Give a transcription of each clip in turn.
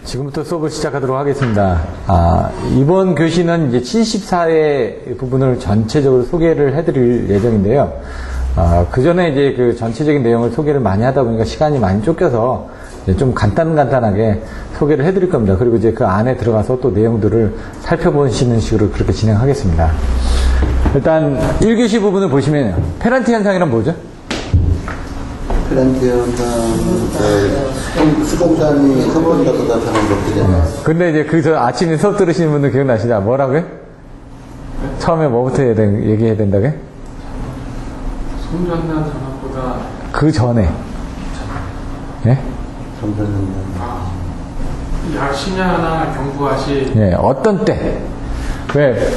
지금부터 수업을 시작하도록 하겠습니다. 이번 교시는 이제 74회 부분을 전체적으로 소개를 해드릴 예정인데요. 그 전에 이제 그 전체적인 내용을 소개를 많이 하다 보니까 시간이 많이 쫓겨서 좀 간단하게 소개를 해드릴 겁니다. 그리고 이제 그 안에 들어가서 또 내용들을 살펴보시는 식으로 그렇게 진행하겠습니다. 일단 1교시 부분을 보시면 페란티 현상이란 뭐죠? 페란티 현상은 수동단이 선본다보다 더는 높게 되는. 근데 이제 그 아침에 수업 들으시는 분들 기억나시죠? 뭐라고요? 처음에 뭐부터 얘기해야 된다고요? 송전단 전압보다 그 전에. 예? 심야나 경부하시. 예, 어떤 때? 왜?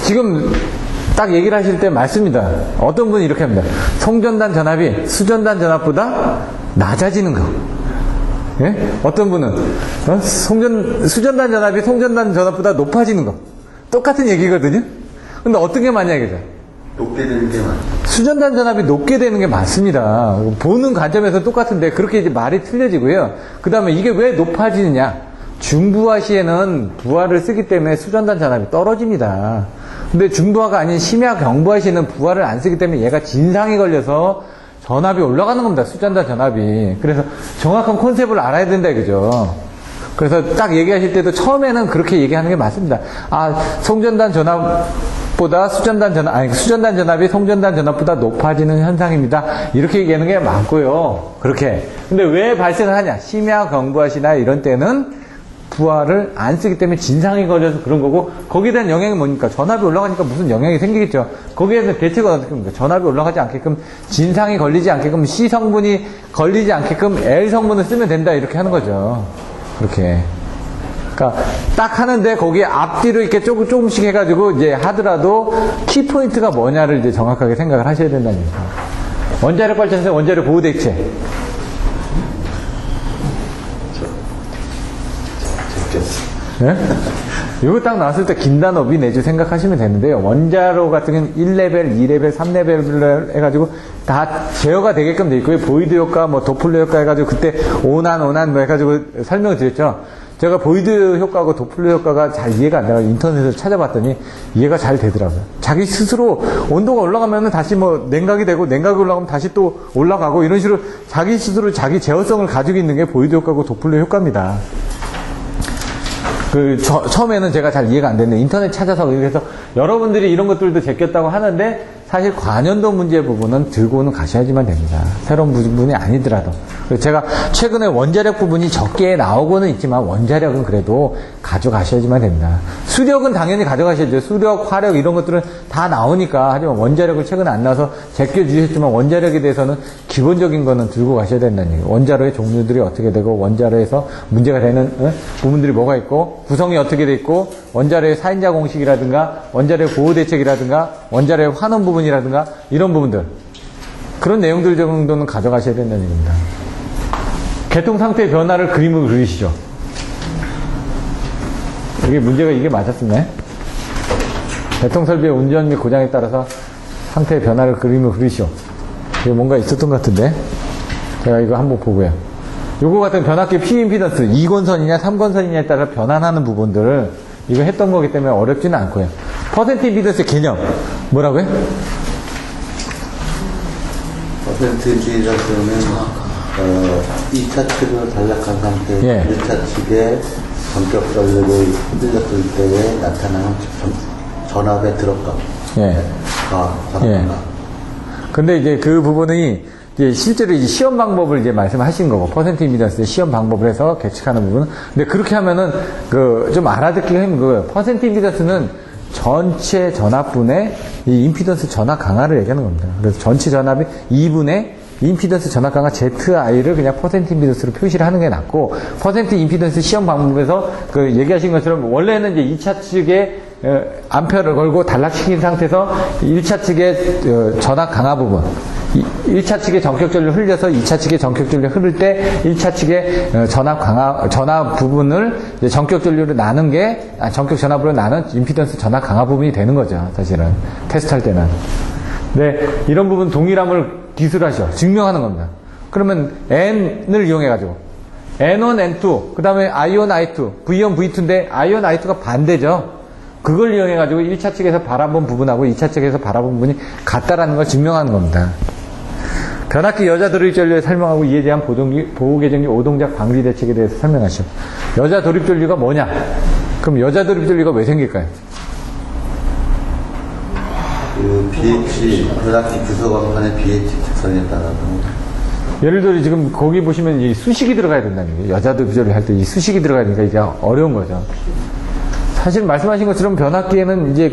지금 딱 얘기를 하실 때 맞습니다. 어떤 분이 이렇게 합니다. 송전단 전압이 수전단 전압보다 낮아지는 거. 예? 어떤 분은 수전단 전압이 송전단 전압보다 높아지는 거. 똑같은 얘기거든요. 근데 어떤 게 맞냐 이거죠? 높게 되는 게 맞죠. 수전단 전압이 높게 되는 게 맞습니다. 보는 관점에서 똑같은데 그렇게 이제 말이 틀려지고요. 그 다음에 이게 왜 높아지느냐? 중부하 시에는 부하를 쓰기 때문에 수전단 전압이 떨어집니다. 근데 중부하가 아닌 심야 경부하 시에는 부하를 안 쓰기 때문에 얘가 진상이 걸려서 전압이 올라가는 겁니다. 수전단 전압이. 그래서 정확한 컨셉을 알아야 된다 이거죠. 그래서 딱 얘기하실 때도 처음에는 그렇게 얘기하는 게 맞습니다. 송전단 전압보다 수전단 전압이 송전단 전압보다 높아지는 현상입니다. 이렇게 얘기하는 게 맞고요. 그렇게. 근데 왜 발생을 하냐? 심야 경부하시나 이런 때는 부하를 안 쓰기 때문에 진상이 걸려서 그런 거고, 거기에 대한 영향이 뭡니까? 전압이 올라가니까 무슨 영향이 생기겠죠. 거기에 대한 대책은 어떻게 합니까? 전압이 올라가지 않게끔, 진상이 걸리지 않게끔, C 성분이 걸리지 않게끔 L 성분을 쓰면 된다 이렇게 하는 거죠. 그렇게. 그러니까 딱 하는데 거기에 앞뒤로 이렇게 조금씩 해가지고 이제 하더라도 키포인트가 뭐냐를 이제 정확하게 생각을 하셔야 된다는 얘기죠. 원자력 발전소 원자력 보호 대책. 예? 이거 딱 나왔을 때 긴단업이 내주 생각하시면 되는데요. 원자로 같은 경우는 1레벨, 2레벨, 3레벨 해가지고 다 제어가 되게끔 돼 있고요. 보이드 효과, 도플러 효과 해가지고 그때 오난 해가지고 설명을 드렸죠. 제가 보이드 효과하고 도플러 효과가 잘 이해가 안 돼가지고 인터넷에서 찾아봤더니 이해가 잘 되더라고요. 자기 스스로 온도가 올라가면 다시 냉각이 되고 냉각이 올라가면 다시 또 올라가고 이런 식으로 자기 스스로 자기 제어성을 가지고 있는 게 보이드 효과고 도플러 효과입니다. 처음에는 제가 잘 이해가 안 됐는데 인터넷 찾아서 그래서 여러분들이 이런 것들도 제꼈다고 하는데 사실 관연도 문제 부분은 들고는 가셔야지만 됩니다. 새로운 부분이 아니더라도. 제가 최근에 원자력 부분이 적게 나오고는 있지만 원자력은 그래도 가져가셔야지만 됩니다. 수력은 당연히 가져가셔야죠. 수력, 화력 이런 것들은 다 나오니까. 하지만 원자력을 최근에 안 나와서 제껴주셨지만 원자력에 대해서는 기본적인 거는 들고 가셔야 된다는 얘기예요. 원자로의 종류들이 어떻게 되고 원자로에서 문제가 되는 부분들이 뭐가 있고 구성이 어떻게 돼 있고 원자로의 사인자 공식이라든가 원자로의 보호 대책이라든가 원자로의 환원 부분이라든가 이런 부분들 그런 내용들 정도는 가져가셔야 된다는 얘기입니다. 개통 상태의 변화를 그림으로 그리시죠. 이게 문제가 이게 맞았었네. 개통 설비의 운전 및 고장에 따라서 상태의 변화를 그림으로 그리시죠. 이게 뭔가 있었던 것 같은데 제가 이거 한번 보고요. 요거 같은 변압기 P 임피던스 2권선이냐 3권선이냐에 따라 변환하는 부분들을 이거 했던 거기 때문에 어렵지는 않고요. 퍼센트 임피던스 개념 뭐라고요? 퍼센트 임피던스는 2차 측으로 단락한 상태에서 예. 1차 측의 전격 전력을 흔들렸을 때에 나타나는 전압의 드롭감. 예. 예. 근데 이제 그 부분이 이제 실제로 이제 시험 방법을 이제 말씀하신 거고, 퍼센트 임피던스 시험 방법을 해서 계측하는 부분은. 근데 그렇게 하면은 좀 알아듣기가 힘든 거예요. 퍼센트 임피던스는 전체 전압분의 이 임피던스 전압 강화를 얘기하는 겁니다. 그래서 전체 전압이 2분의 임피던스 전압 강화 ZI를 그냥 퍼센트 임피던스로 표시를 하는 게 낫고, 퍼센트 임피던스 시험 방법에서 얘기하신 것처럼 원래는 이제 2차 측에 암페어를 걸고 단락시킨 상태에서 1차 측의 전압 강화 부분, 1차 측의 전격 전류를 흘려서 2차 측의 전격 전류를 흐를 때 1차 측의 전압 부분을 전격 전류로 나눈 게, 전격 전압으로 나눈 임피던스 전압 강화 부분이 되는 거죠, 사실은. 테스트 할 때는. 네, 이런 부분 동일함을 기술하셔. 증명하는 겁니다. 그러면 N을 이용해가지고 N1, N2, 그 다음에 I1, I2, V1, V2인데 I1, I2가 반대죠. 그걸 이용해가지고 1차 측에서 바라본 부분하고 2차 측에서 바라본 부분이 같다라는 걸 증명하는 겁니다. 변압기 여자 도립전류에 설명하고 이에 대한 보호개정기 오동작 방지 대책에 대해서 설명하시오. 여자 도립전류가 뭐냐? 그럼 여자 도립전류가 왜 생길까요? 그 BH, 변압기 규소광판의 BH 특성에 따라서. 예를 들어 지금 거기 보시면 이 수식이 들어가야 된다는 거예요. 여자 도립전류 할 때 이 수식이 들어가야 되니까 이게 어려운 거죠. 사실 말씀하신 것처럼 변압기에는 이제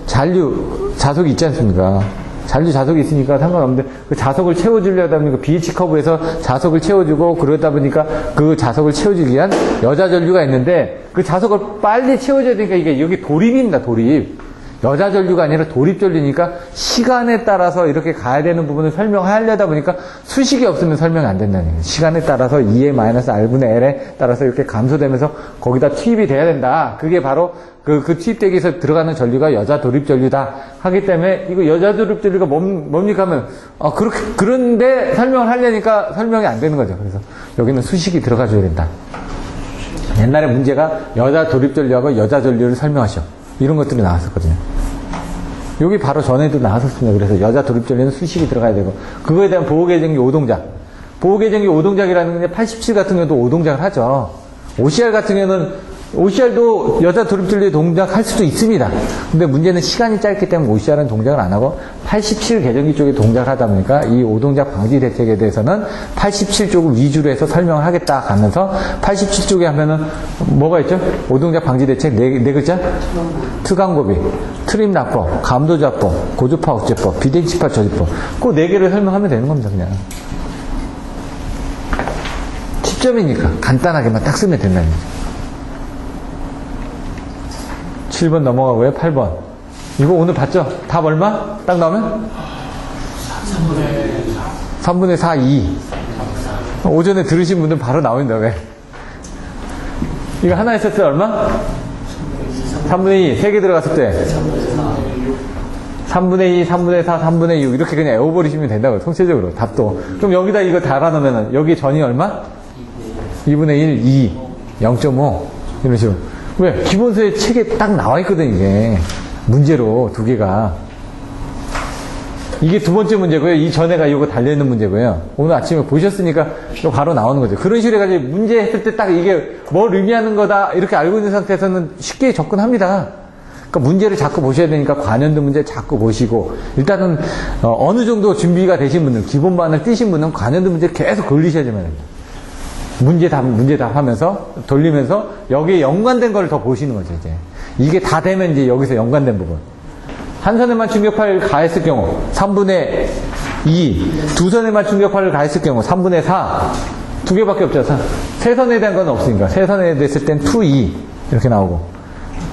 잔류, 자석이 있지 않습니까? 잔류 자석이 있으니까 상관없는데 그 자석을 채워주려다 보니까 BH 커브에서 자석을 채워주고 그러다 보니까 그 자석을 채워주기 위한 여자 전류가 있는데 그 자석을 빨리 채워줘야 되니까 이게 여기 도립입니다, 도립. 여자 전류가 아니라 도립 전류니까 시간에 따라서 이렇게 가야 되는 부분을 설명하려다 보니까 수식이 없으면 설명이 안 된다는 거예요. 시간에 따라서 2a-r분의 l에 따라서 이렇게 감소되면서 거기다 투입이 돼야 된다. 그게 바로 그 투입되기 위해서 들어가는 전류가 여자 도립 전류다. 하기 때문에 이거 여자 도립 전류가 뭡니까 하면 그런데 설명을 하려니까 설명이 안 되는 거죠. 그래서 여기는 수식이 들어가줘야 된다. 옛날에 문제가 여자 도립 전류하고 여자 전류를 설명하셔. 이런 것들이 나왔었거든요. 여기 바로 전에도 나왔었습니다. 그래서 여자 도립전류는 수식이 들어가야 되고 그거에 대한 보호개정기 5동작. 보호개정기 5동작이라는 게 87 같은 경우도 5동작을 하죠. OCR 같은 경우는 OCR도 여자 도립전류에 동작할 수도 있습니다. 근데 문제는 시간이 짧기 때문에 OCR은 동작을 안 하고 87 개정기 쪽에 동작을 하다 보니까 이 5동작 방지 대책에 대해서는 87 쪽을 위주로 해서 설명을 하겠다 하면서 87 쪽에 하면은 뭐가 있죠? 5동작 방지 대책 네 글자? 투광고비, 트림 납법, 감도자법, 고주파 억제법, 비대칭파 저지법. 그 네 개를 설명하면 되는 겁니다, 그냥. 10점이니까 간단하게만 딱 쓰면 된다는 거죠. 7번 넘어가고요. 8번. 이거 오늘 봤죠? 답 얼마? 딱 나오면? 3분의 4, 2. 오전에 들으신 분들 바로 나옵니다. 왜? 이거 하나 있었을 때 얼마? 3분의 2. 3개 들어갔을 때? 3분의 2, 3분의 4, 3분의 6. 이렇게 그냥 외워버리시면 된다고요. 통째적으로. 답도. 그럼 여기다 이거 달아놓으면 여기 전이 얼마? 2분의 1, 2. 0.5. 이런 식으로. 왜? 기본서에 책에 딱 나와 있거든, 이게. 문제로, 두 개가. 이게 두 번째 문제고요. 이 전에가 이거 달려있는 문제고요. 오늘 아침에 보셨으니까 이거 바로 나오는 거죠. 그런 식으로 해가지고 문제 했을 때 딱 이게 뭘 의미하는 거다, 이렇게 알고 있는 상태에서는 쉽게 접근합니다. 그러니까 문제를 자꾸 보셔야 되니까 관연도 문제 자꾸 보시고, 일단은, 어느 정도 준비가 되신 분들, 기본반을 띄신 분은 관연도 문제 계속 걸리셔야지만 됩니다. 문제답 하면서 돌리면서 여기에 연관된 걸 더 보시는 거죠, 이제. 이게 다 되면 이제 여기서 연관된 부분. 한 선에만 충격파를 가했을 경우 3분의 2, 두 선에만 충격파를 가했을 경우 3분의 4, 두 개밖에 없죠. 세 선에 대한 건 없으니까. 세 선에 됐을 땐 2, 2 이렇게 나오고.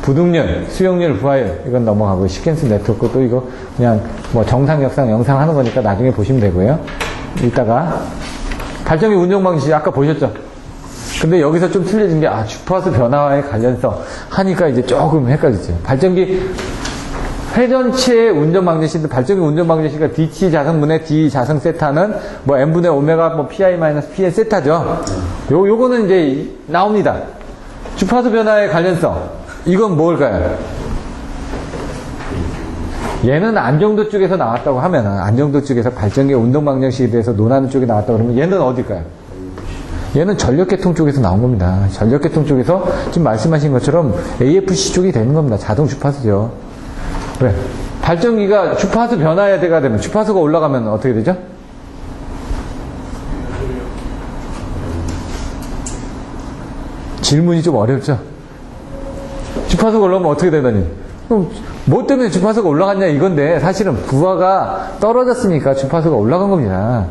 부등률, 수용률, 부하율 이건 넘어가고 시퀀스 네트워크 또 이거 그냥 뭐 정상, 역상, 영상 하는 거니까 나중에 보시면 되고요. 이따가 발전기 운영 방식 아까 보셨죠? 근데 여기서 좀 틀려진 게 주파수 변화와의 관련성 하니까 이제 조금 헷갈리죠. 발전기 회전체의 운전 방정식인데 발전기 운전 방정식이 DT 자성분의 D 자성 세타는 뭐 N분의 오메가 뭐 PI-PN 세타죠. 요거는 이제 나옵니다. 주파수 변화의 관련성. 이건 뭘까요? 얘는 안정도 쪽에서 나왔다고 하면 안정도 쪽에서 발전기 운동 방정식에 대해서 논하는 쪽에 나왔다고 그러면 얘는 어딜까요? 얘는 전력계통 쪽에서 나온 겁니다. 전력계통 쪽에서 지금 말씀하신 것처럼 AFC 쪽이 되는 겁니다. 자동 주파수죠. 왜? 발전기가 주파수 변화가 되면 주파수가 올라가면 어떻게 되죠? 질문이 좀 어렵죠? 주파수가 올라가면 어떻게 되다니? 그럼 뭐 때문에 주파수가 올라갔냐 이건데 사실은 부하가 떨어졌으니까 주파수가 올라간 겁니다.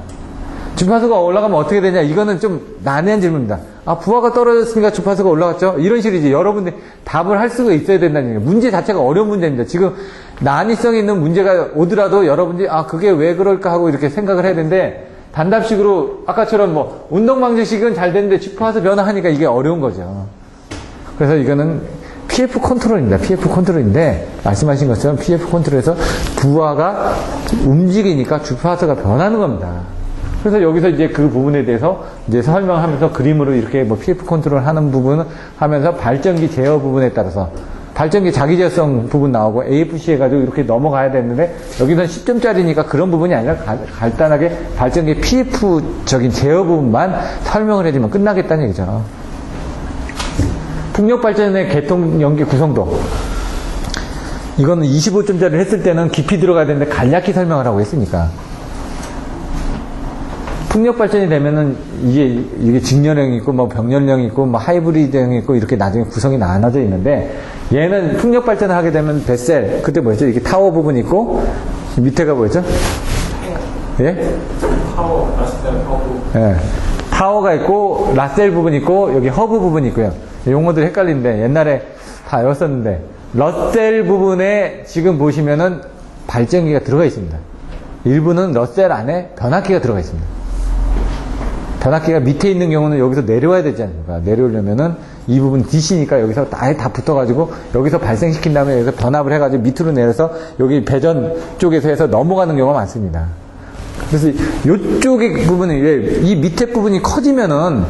주파수가 올라가면 어떻게 되냐 이거는 좀 난해한 질문입니다. 부하가 떨어졌으니까 주파수가 올라갔죠? 이런 식으로 이제 여러분들이 답을 할 수가 있어야 된다는 얘기예요. 문제 자체가 어려운 문제입니다. 지금 난이성이 있는 문제가 오더라도 여러분들이 그게 왜 그럴까 하고 이렇게 생각을 해야 되는데 단답식으로 아까처럼 뭐 운동방정식은 잘 되는데 주파수 변화하니까 이게 어려운 거죠. 그래서 이거는 PF 컨트롤입니다. PF 컨트롤인데 말씀하신 것처럼 PF 컨트롤에서 부하가 움직이니까 주파수가 변하는 겁니다. 그래서 여기서 이제 그 부분에 대해서 이제 설명하면서 그림으로 이렇게 뭐 PF 컨트롤 하는 부분 하면서 발전기 제어 부분에 따라서 발전기 자기 제어성 부분 나오고 AFC 해가지고 이렇게 넘어가야 되는데 여기는 10점짜리니까 그런 부분이 아니라 간단하게 발전기 PF적인 제어 부분만 설명을 해주면 끝나겠다는 얘기죠. 풍력 발전의 개통 연계 구성도. 이거는 25점짜리를 했을 때는 깊이 들어가야 되는데 간략히 설명을 하고 했으니까. 풍력 발전이 되면은 이게 직렬형이 있고 뭐 병렬형이 있고 뭐 하이브리드형이 있고 이렇게 나중에 구성이 나눠져 있는데 얘는 풍력 발전을 하게 되면 뱃셀 그때 뭐였죠? 이게 타워 부분이 있고 밑에가 뭐였죠? 예? 타워, 라스텔, 허브. 예. 타워가 있고 라셀 부분이 있고 여기 허브 부분이 있고요. 용어들이 헷갈리는데 옛날에 다 외웠었는데 러셀 부분에 지금 보시면은 발전기가 들어가 있습니다. 일부는 러셀 안에 변압기가 들어가 있습니다. 변압기가 밑에 있는 경우는 여기서 내려와야 되지 않습니까? 내려오려면은 이 부분 DC니까 여기서 아예 다 붙어가지고 여기서 발생시킨 다음에 여기서 변압을 해가지고 밑으로 내려서 여기 배전 쪽에서 해서 넘어가는 경우가 많습니다. 그래서 이쪽의 부분은 이 밑에 부분이 커지면은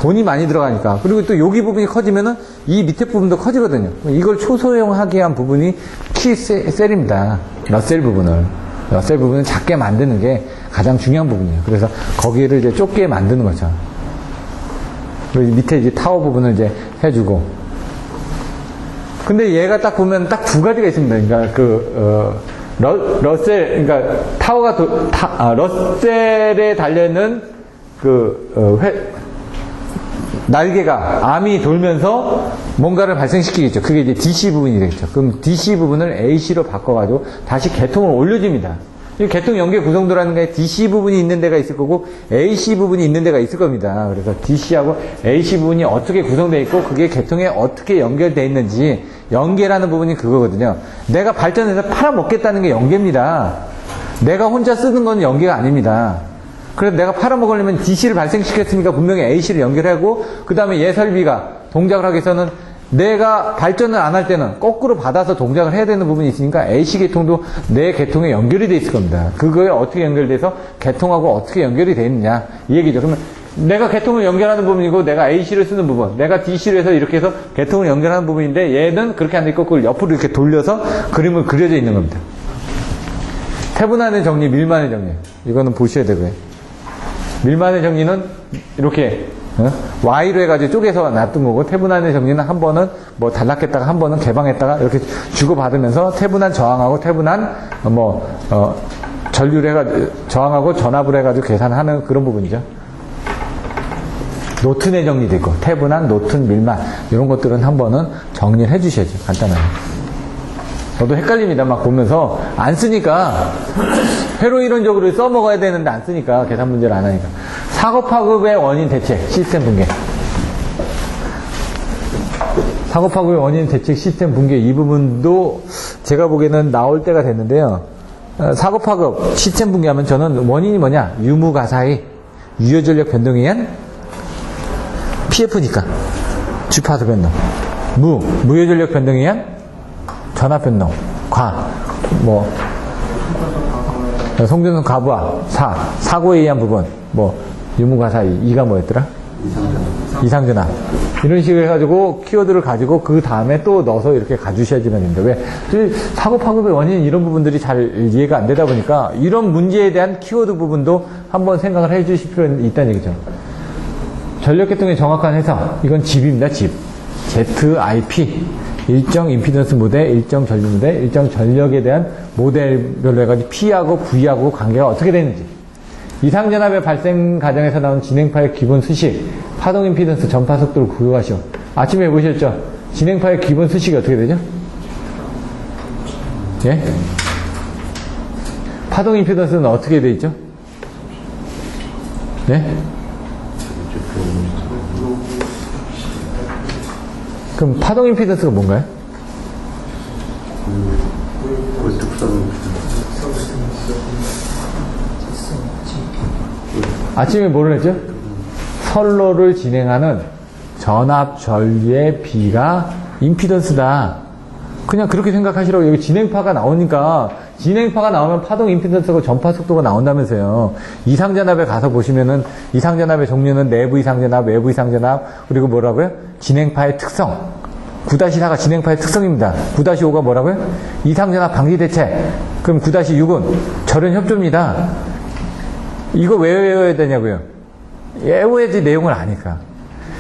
돈이 많이 들어가니까 그리고 또 여기 부분이 커지면은 이 밑에 부분도 커지거든요. 이걸 초소형하게 한 부분이 키셀입니다. 러셀 부분을. 러셀 부분은 작게 만드는 게 가장 중요한 부분이에요. 그래서 거기를 이제 좁게 만드는 거죠. 그리고 밑에 이제 타워 부분을 이제 해주고. 근데 얘가 딱 보면 딱 두 가지가 있습니다. 그러니까 러셀, 그러니까 타워가 러셀에 달려있는 날개가, 암이 돌면서 뭔가를 발생시키겠죠. 그게 이제 DC 부분이 되겠죠. 그럼 DC 부분을 AC로 바꿔가지고 다시 개통을 올려줍니다. 이 개통 연계 구성도라는 게 DC 부분이 있는 데가 있을 거고 AC 부분이 있는 데가 있을 겁니다. 그래서 DC하고 AC 부분이 어떻게 구성되어 있고 그게 개통에 어떻게 연결되어 있는지 연계라는 부분이 그거거든요. 내가 발전해서 팔아먹겠다는 게 연계입니다. 내가 혼자 쓰는 건 연계가 아닙니다. 그래서 내가 팔아먹으려면 DC를 발생시켰으니까 분명히 AC를 연결하고 그 다음에 얘 설비가 동작을 하기 위해서는 내가 발전을 안 할 때는 거꾸로 받아서 동작을 해야 되는 부분이 있으니까 AC 계통도 내 계통에 연결이 돼 있을 겁니다. 그거에 어떻게 연결돼서 계통하고 어떻게 연결이 돼 있느냐 이 얘기죠. 그러면 내가 계통을 연결하는 부분이고 내가 AC를 쓰는 부분, 내가 DC를 해서 이렇게 해서 계통을 연결하는 부분인데 얘는 그렇게 안 돼 있고 그걸 옆으로 이렇게 돌려서 그림을 그려져 있는 겁니다. 태분한의 정리, 밀만의 정리 이거는 보셔야 되고요. 밀만의 정리는 이렇게 Y로 해가지고 쪼개서 놔둔 거고 태분한의 정리는 한 번은 뭐 단락했다가 한 번은 개방했다가 이렇게 주고받으면서 태분한 저항하고 태분한 전류를 해가지고 저항하고 전압을 해가지고 계산하는 그런 부분이죠. 노튼의 정리도 있고 태분한, 노튼, 밀만 이런 것들은 한 번은 정리를 해주셔야죠. 간단하게. 저도 헷갈립니다. 막 보면서 안 쓰니까 회로 이론적으로 써먹어야 되는데 안 쓰니까 계산 문제를 안 하니까. 사고 파급의 원인 대책 시스템 붕괴. 사고 파급의 원인 대책 시스템 붕괴 이 부분도 제가 보기에는 나올 때가 됐는데요. 사고 파급 시스템 붕괴하면 저는 원인이 뭐냐? 유무 가사의 유효 전력 변동에 의한 PF니까 주파수 변동. 무효 전력 변동에 의한 전압 변동. 송전선 가부하 사고에 의한 부분 유무가사의 이가 뭐였더라? 이상전압. 이런 식으로 해가지고 키워드를 가지고 그 다음에 또 넣어서 이렇게 가주셔야지만 됩니다. 왜? 사고 파급의 원인 이런 부분들이 잘 이해가 안 되다 보니까 이런 문제에 대한 키워드 부분도 한번 생각을 해 주실 필요는 있다는 얘기죠. 전력계통의 정확한 해석. 이건 집입니다. 집. ZIP. 일정 임피던스 모델, 일정 전류 모델, 일정 전력에 대한 모델별로 해가지고 P하고 V하고 관계가 어떻게 되는지. 이상전압의 발생 과정에서 나온 진행파의 기본 수식, 파동 임피던스, 전파 속도를 구효하시오. 아침에 보셨죠? 진행파의 기본 수식이 어떻게 되죠? 예? 파동 임피던스는 어떻게 되어 있죠? 예? 그럼 파동 임피던스가 뭔가요? 아침에 뭐를 했죠? 선로를 진행하는 전압 전류의 B가 임피던스다. 그냥 그렇게 생각하시라고. 여기 진행파가 나오니까 진행파가 나오면 파동 임피던스하고 전파 속도가 나온다면서요. 이상전압에 가서 보시면은 이상전압의 종류는 내부 이상전압, 외부 이상전압, 그리고 뭐라고요? 진행파의 특성. 9-4가 진행파의 특성입니다. 9-5가 뭐라고요? 이상전압 방지 대책. 그럼 9-6은 절연 협조입니다. 이거 왜 외워야 되냐고요? 외워야지 내용을 아니까.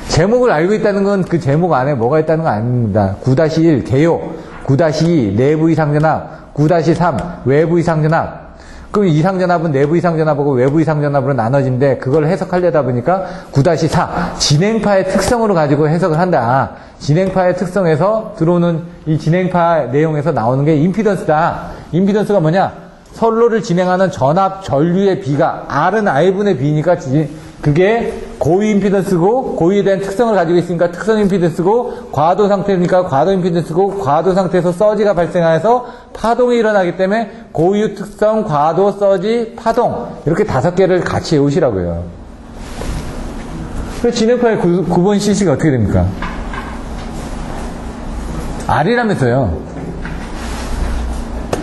제목을 알고 있다는 건 그 제목 안에 뭐가 있다는 거 아닙니다. 9-1 개요, 9-2 내부 이상전압, 9-3 외부 이상전압. 그럼 이상전압은 내부 이상전압하고 외부 이상전압으로 나눠진데 그걸 해석하려다 보니까 9-4 진행파의 특성으로 가지고 해석을 한다. 진행파의 특성에서 들어오는 이 진행파 내용에서 나오는 게 임피던스다. 임피던스가 뭐냐? 선로를 진행하는 전압 전류의 비가 R은 I분의 B니까 그게 고유 임피던스고 고유에 대한 특성을 가지고 있으니까 특성 임피던스고 과도 상태니까 과도 임피던스고 과도 상태에서 서지가 발생해서 파동이 일어나기 때문에 고유 특성 과도 서지 파동 이렇게 5개를 같이 외우시라고요. 그래서 진행파의 9번 CC가 어떻게 됩니까? R이라면서요.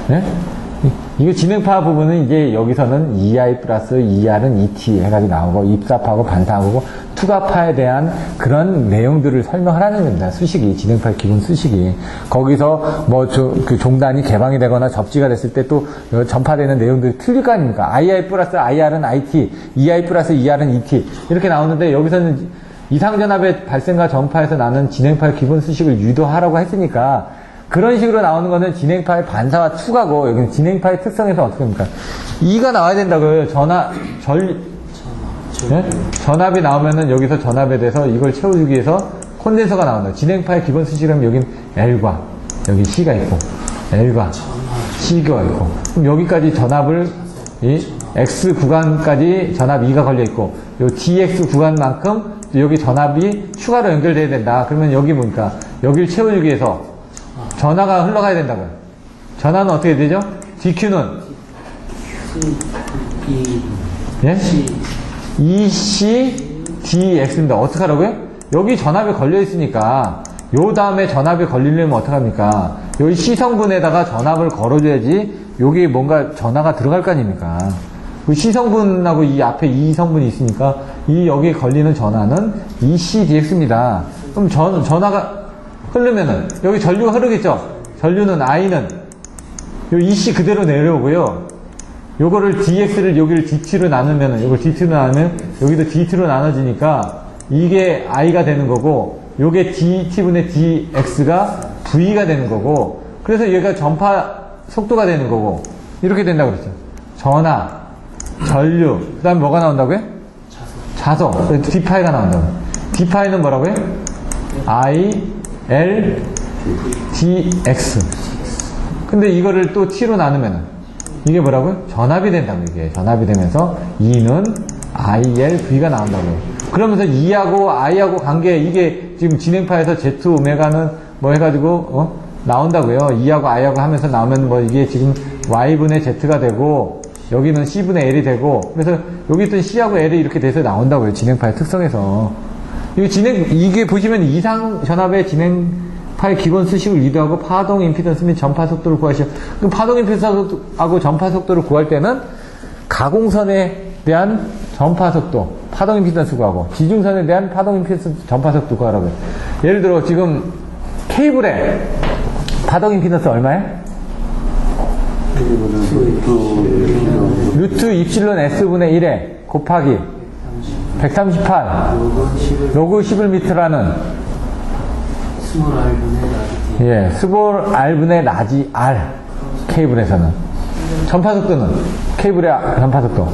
네? 이거 진행파 부분은 이제 여기서는 EI 플러스 ER은 ET 해가지고 나오고 입사파하고 반사하고 투과파에 대한 그런 내용들을 설명하라는 겁니다. 수식이, 진행파의 기본 수식이. 거기서 뭐 그 종단이 개방이 되거나 접지가 됐을 때 또 전파되는 내용들이 틀릴 거 아닙니까? II 플러스 IR은 IT, EI 플러스 ER은 ET 이렇게 나오는데 여기서는 이상전압의 발생과 전파에서 나는 진행파의 기본 수식을 유도하라고 했으니까 그런 식으로 나오는 거는 진행파의 반사와 투가고 여기는 진행파의 특성에서 어떻게 합니까? E가 나와야 된다고요. 네? 전압이 나오면은 여기서 전압에 대해서 이걸 채워주기 위해서 콘덴서가 나온다. 진행파의 기본 수식이라면 여긴 L과 여기 C가 있고 L과 C가 있고 그럼 여기까지 전압을 이 X 구간까지 전압 E가 걸려 있고 요 DX 구간만큼 여기 전압이 추가로 연결돼야 된다. 그러면 여기 뭡니까? 여기를 채워주기 위해서 전하가 흘러가야 된다고요. 전하는 어떻게 되죠? DQ는 예? EC DX입니다. 어떻게 하라고요? 여기 전압이 걸려 있으니까 요 다음에 전압이 걸리려면 어떡합니까? 여기 C 성분에다가 전압을 걸어줘야지 여기 뭔가 전하가 들어갈 거 아닙니까? 그 C 성분하고 이 앞에 E 성분이 있으니까 이 여기 걸리는 전하는 EC DX입니다. 그럼 전하가 흐르면은 여기 전류가 흐르겠죠. 전류는 I는 요 EC 그대로 내려오고요. 요거를 DX를 여기를 DT로 나누면은 요걸 DT로 나누면 여기도 DT로 나눠지니까 이게 I가 되는 거고 요게 DT분의 DX가 V가 되는 거고 그래서 얘가 전파 속도가 되는 거고 이렇게 된다고 그랬죠. 전하, 전류, 그 다음에 뭐가 나온다고요? 자소. D파이가 나온다고요. D파이는 뭐라고요? I L, D, X. 근데 이거를 또 T로 나누면은, 이게 뭐라고요? 전압이 된다고, 이게. 전압이 되면서, E는 I, L, V가 나온다고요. 그러면서 E하고 I하고 관계, 이게 지금 진행파에서 Z, 오메가는 뭐 해가지고, 나온다고요. E하고 I하고 하면서 나오면 뭐 이게 지금 Y분의 Z가 되고, 여기는 C분의 L이 되고, 그래서 여기 있던 C하고 L이 이렇게 돼서 나온다고요. 진행파의 특성에서. 이게 보시면 이상 전압의 진행파의 기본 수식을 유도하고 파동 임피던스 및 전파 속도를 구하시오. 그럼 파동 임피던스하고 전파 속도를 구할 때는 가공선에 대한 전파 속도, 파동 임피던스 구하고 지중선에 대한 파동 임피던스 전파 속도 구하라고요. 예를 들어 지금 케이블의 파동 임피던스 얼마예요? 루트 입실론 S분의 1에 곱하기 138 로그 11m라는 스몰 R분의 라지 R 케이블에서는 전파 속도는 케이블의 전파 속도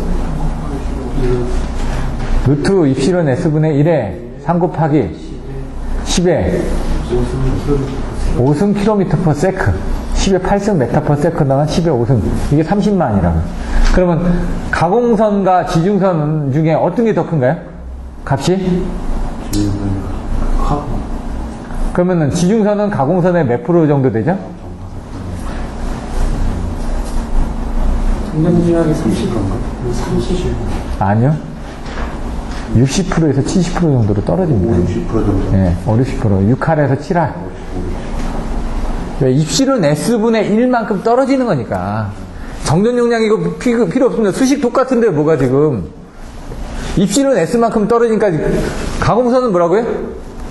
루트 입실론 S분의 1에 3 곱하기 10에 5승 km/s 10의 8승 m/s나 10의 5승 이게 30만이라고. 그러면 가공선과 지중선 중에 어떤 게 더 큰가요? 값이? 그러면은 지중선은 가공선의 몇 프로 정도 되죠? 중량중량이 30인가? 30? 아니요. 60%에서 70% 정도로 떨어집니다. 50% 정도. 네, 50%. 6할에서 7할. 왜? 입실은 S분의 1만큼 떨어지는 거니까. 정전 용량 이거 필요 없습니다. 수식 똑같은데 뭐가 지금. 입실은 S만큼 떨어지니까 가공선은 뭐라고요?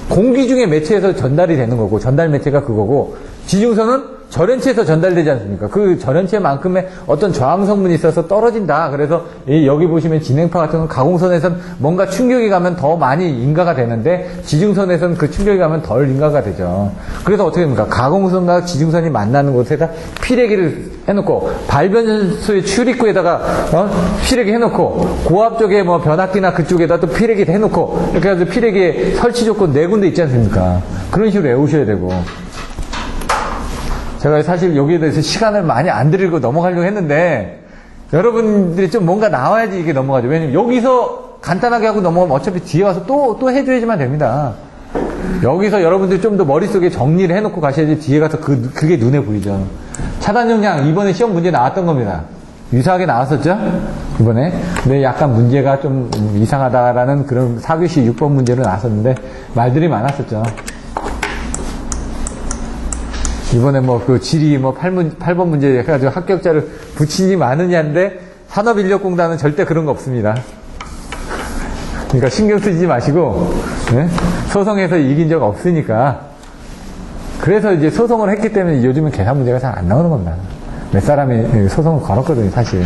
공기 중에 매체에서 전달이 되는 거고, 전달 매체가 그거고, 지중선은 절연체에서 전달되지 않습니까? 그 절연체만큼의 어떤 저항 성분이 있어서 떨어진다. 그래서 여기 보시면 진행파 같은 건 가공선에선 뭔가 충격이 가면 더 많이 인가가 되는데 지중선에선 그 충격이 가면 덜 인가가 되죠. 그래서 어떻게 됩니까? 가공선과 지중선이 만나는 곳에다 피레기를 해놓고 발변소의 출입구에다가 피레기 해놓고 고압 쪽에 뭐 변압기나 그쪽에다 또 피레기 해놓고 이렇게 해서 피레기의 설치 조건 4군데 있지 않습니까? 그런 식으로 외우셔야 되고. 제가 사실 여기에 대해서 시간을 많이 안 들이고 넘어가려고 했는데 여러분들이 좀 뭔가 나와야지 이게 넘어가죠. 왜냐면 여기서 간단하게 하고 넘어가면 어차피 뒤에 와서 또 해줘야지만 됩니다. 여기서 여러분들이 좀 더 머릿속에 정리를 해놓고 가셔야지 뒤에 가서 그게 눈에 보이죠. 차단 용량 이번에 시험 문제 나왔던 겁니다. 유사하게 나왔었죠? 이번에. 근데 약간 문제가 좀 이상하다라는 그런 4교시 6번 문제로 나왔었는데 말들이 많았었죠. 이번에 뭐 그 지리 뭐 8번 문제 해가지고 합격자를 붙이니 마느냐인데 산업인력공단은 절대 그런 거 없습니다. 그러니까 신경 쓰지 마시고, 네? 소송에서 이긴 적 없으니까. 그래서 이제 소송을 했기 때문에 요즘은 계산 문제가 잘 안 나오는 겁니다. 몇 사람이 소송을 걸었거든요, 사실.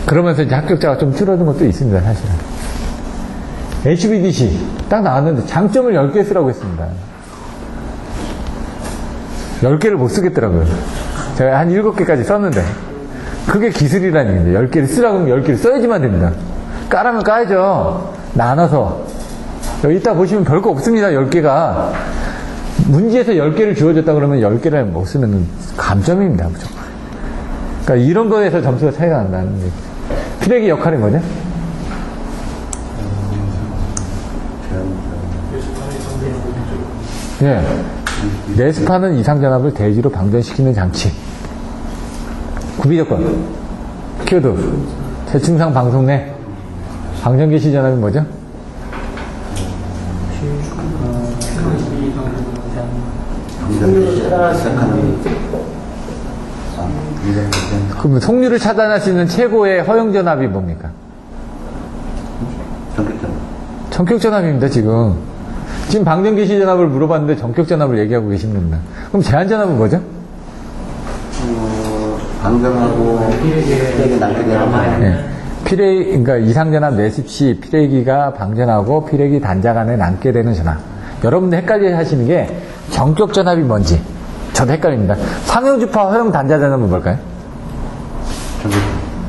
그러면서 이제 합격자가 좀 줄어든 것도 있습니다, 사실은. HVDC 딱 나왔는데 장점을 10개 쓰라고 했습니다. 10개를 못 쓰겠더라고요. 제가 한 7개까지 썼는데. 그게 기술이라는 얘기죠. 10개를 쓰라고 하면 10개를 써야지만 됩니다. 까라면 까야죠. 나눠서. 여기 이따 보시면 별거 없습니다. 10개가. 문제에서 10개를 주어졌다 그러면 10개를 못 쓰면 감점입니다. 무조건. 그러니까 이런 거에서 점수가 차이가 난다는 얘기죠. 피레기 역할이 뭐죠? 예. 레스파는 이상전압을 대지로 방전시키는 장치. 구비조건. 키워드. 대충상 방송 내 방전개시 전압이 뭐죠? 그럼 속류를 차단할 수 있는 최고의 허용전압이 뭡니까? 전격전압입니다, 지금. 지금 방전개시 전압을 물어봤는데 전격전압을 얘기하고 계십니다. 그럼 제한전압은 뭐죠? 방전하고 피레기 남게 되는 네. 그러니까 이상전압 내습 시 피레기가 방전하고 피레기 단자 간에 남게 되는 전압. 여러분들 헷갈려 하시는 게 전격전압이 뭔지. 저도 헷갈립니다. 상용주파 허용 단자 전압은 뭘까요?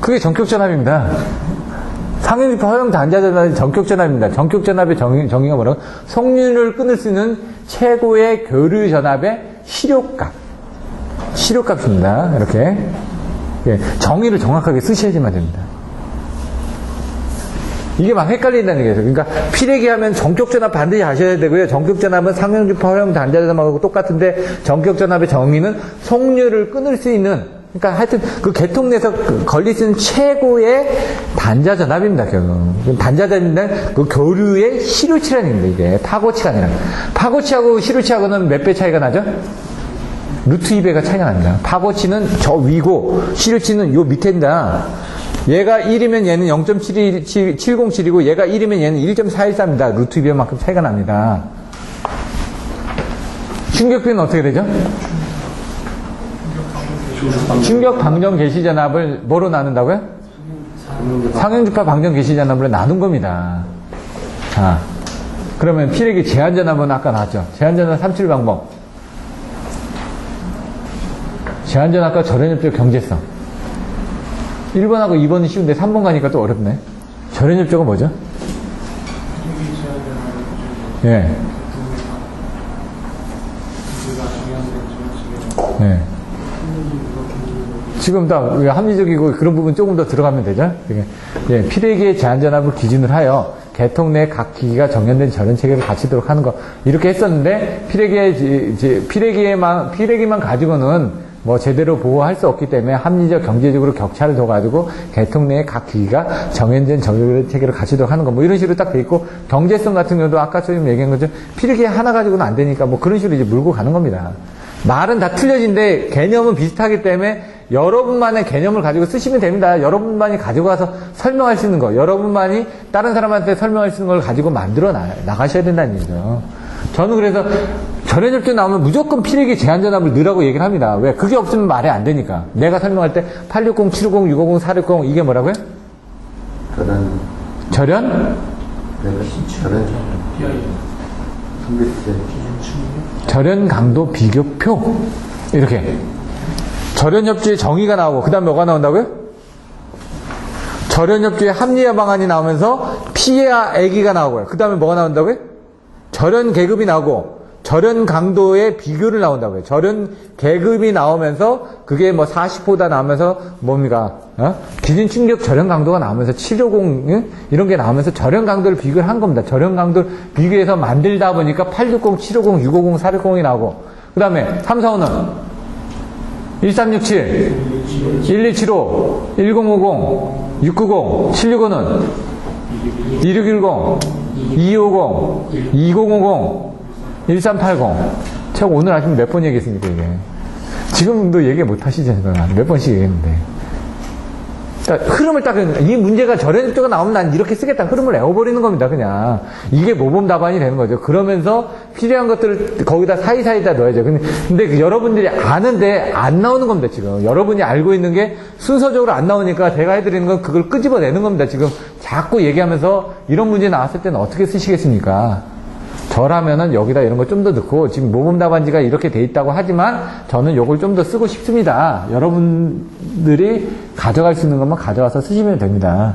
그게 전격전압입니다. 상용주파 허용 단자 전압이 전격전압입니다. 전격전압의 정의가 뭐라고? 속륜을 끊을 수 있는 최고의 교류 전압의 실효값. 실효값입니다. 이렇게. 예, 정의를 정확하게 쓰셔야지만 됩니다. 이게 막 헷갈린다는 얘기예요. 그러니까 피레기 하면 전격전압 반드시 아셔야 되고요. 전격전압은 상용주파 허용 단자 전압하고 똑같은데 전격전압의 정의는 속류를 끊을 수 있는, 그러니까 하여튼 그 계통 내에서 걸릴 수 있는 최고의 단자 전압입니다. 결국 단자 전압은 그 교류의 실효치라는 얘기입니다. 이게 파고치가 아니라. 파고치하고 실효치하고는 몇 배 차이가 나죠? 루트 2배가 차이가 납니다. 파고치는 저 위고 실효치는 요 밑에입니다. 얘가 1이면 얘는 0.707이고 얘가 1이면 얘는 1.414입니다. 루트 2배만큼 차이가 납니다. 충격비는 어떻게 되죠? 충격 방전 개시 전압을 뭐로 나눈다고요? 상용주파 방전 개시 전압으로 나눈 겁니다. 자, 그러면 피레기 제한 전압은 아까 나왔죠? 제한 전압 37 방법. 제한 전압과 절연협조 경제성. 1번하고 2번은 쉬운데 3번 가니까 또 어렵네. 절연협조가 뭐죠? 예. 예. 지금 다 합리적이고 그런 부분 조금 더 들어가면 되죠? 예, 피레기의 제한전압을 기준으로 하여 계통 내 각 기기가 정연된 절연 체계를 갖추도록 하는 거. 이렇게 했었는데, 피레기만 가지고는 뭐 제대로 보호할 수 없기 때문에 합리적 경제적으로 격차를 둬가지고 계통 내의 각 기기가 정해진 정규 체계를 갖추도록 하는 거 뭐 이런 식으로 딱 돼 있고 경제성 같은 경우도 아까 좀 얘기한 것처럼 필기 하나 가지고는 안 되니까 뭐 그런 식으로 이제 물고 가는 겁니다. 말은 다 틀려진데 개념은 비슷하기 때문에 여러분만의 개념을 가지고 쓰시면 됩니다. 여러분만이 가지고 가서 설명할 수 있는 거, 여러분만이 다른 사람한테 설명할 수 있는 걸 가지고 만들어 나가셔야 된다는 얘기죠. 저는 그래서 절연협조 나오면 무조건 필기 제한전압을 넣으라고 얘기를 합니다. 왜? 그게 없으면 말이 안 되니까. 내가 설명할 때 860, 750, 650, 460 이게 뭐라고요? 절연? 절연 강도 비교표. 이렇게. 절연협조의 정의가 나오고, 그 다음 뭐가 나온다고요? 절연협조의 합리화 방안이 나오면서 피해와 애기가 나오고요. 그 다음에 뭐가 나온다고요? 절연 계급이 나오고, 절연 강도의 비교를 나온다고요. 절연 계급이 나오면서, 그게 뭐 40호다 나오면서, 뭡니까? 기준 충격 절연 강도가 나오면서 750, 이런 게 나오면서 절연 강도를 비교를 한 겁니다. 절연 강도를 비교해서 만들다 보니까 860, 750, 650, 460이 나오고, 그 다음에 3, 4, 5는 1367, 1175, 1050, 690, 765는 2610, 2250, 2050, 1380. 제가 오늘 아침에 몇 번 얘기했습니까, 이게? 지금도 얘기 못 하시잖아요. 몇 번씩 얘기했는데. 그러니까 흐름을 딱, 이 문제가 절연협조가 나오면 난 이렇게 쓰겠다. 흐름을 내어버리는 겁니다, 그냥. 이게 모범 답안이 되는 거죠. 그러면서 필요한 것들을 거기다 사이사이다 넣어야죠. 근데 그 여러분들이 아는데 안 나오는 겁니다, 지금. 여러분이 알고 있는 게 순서적으로 안 나오니까 제가 해드리는 건 그걸 끄집어내는 겁니다, 지금. 자꾸 얘기하면서 이런 문제 나왔을 때는 어떻게 쓰시겠습니까? 저라면은 여기다 이런 거 좀 더 넣고, 지금 모범 답안지가 이렇게 돼 있다고 하지만 저는 요걸 좀 더 쓰고 싶습니다. 여러분들이 가져갈 수 있는 것만 가져와서 쓰시면 됩니다.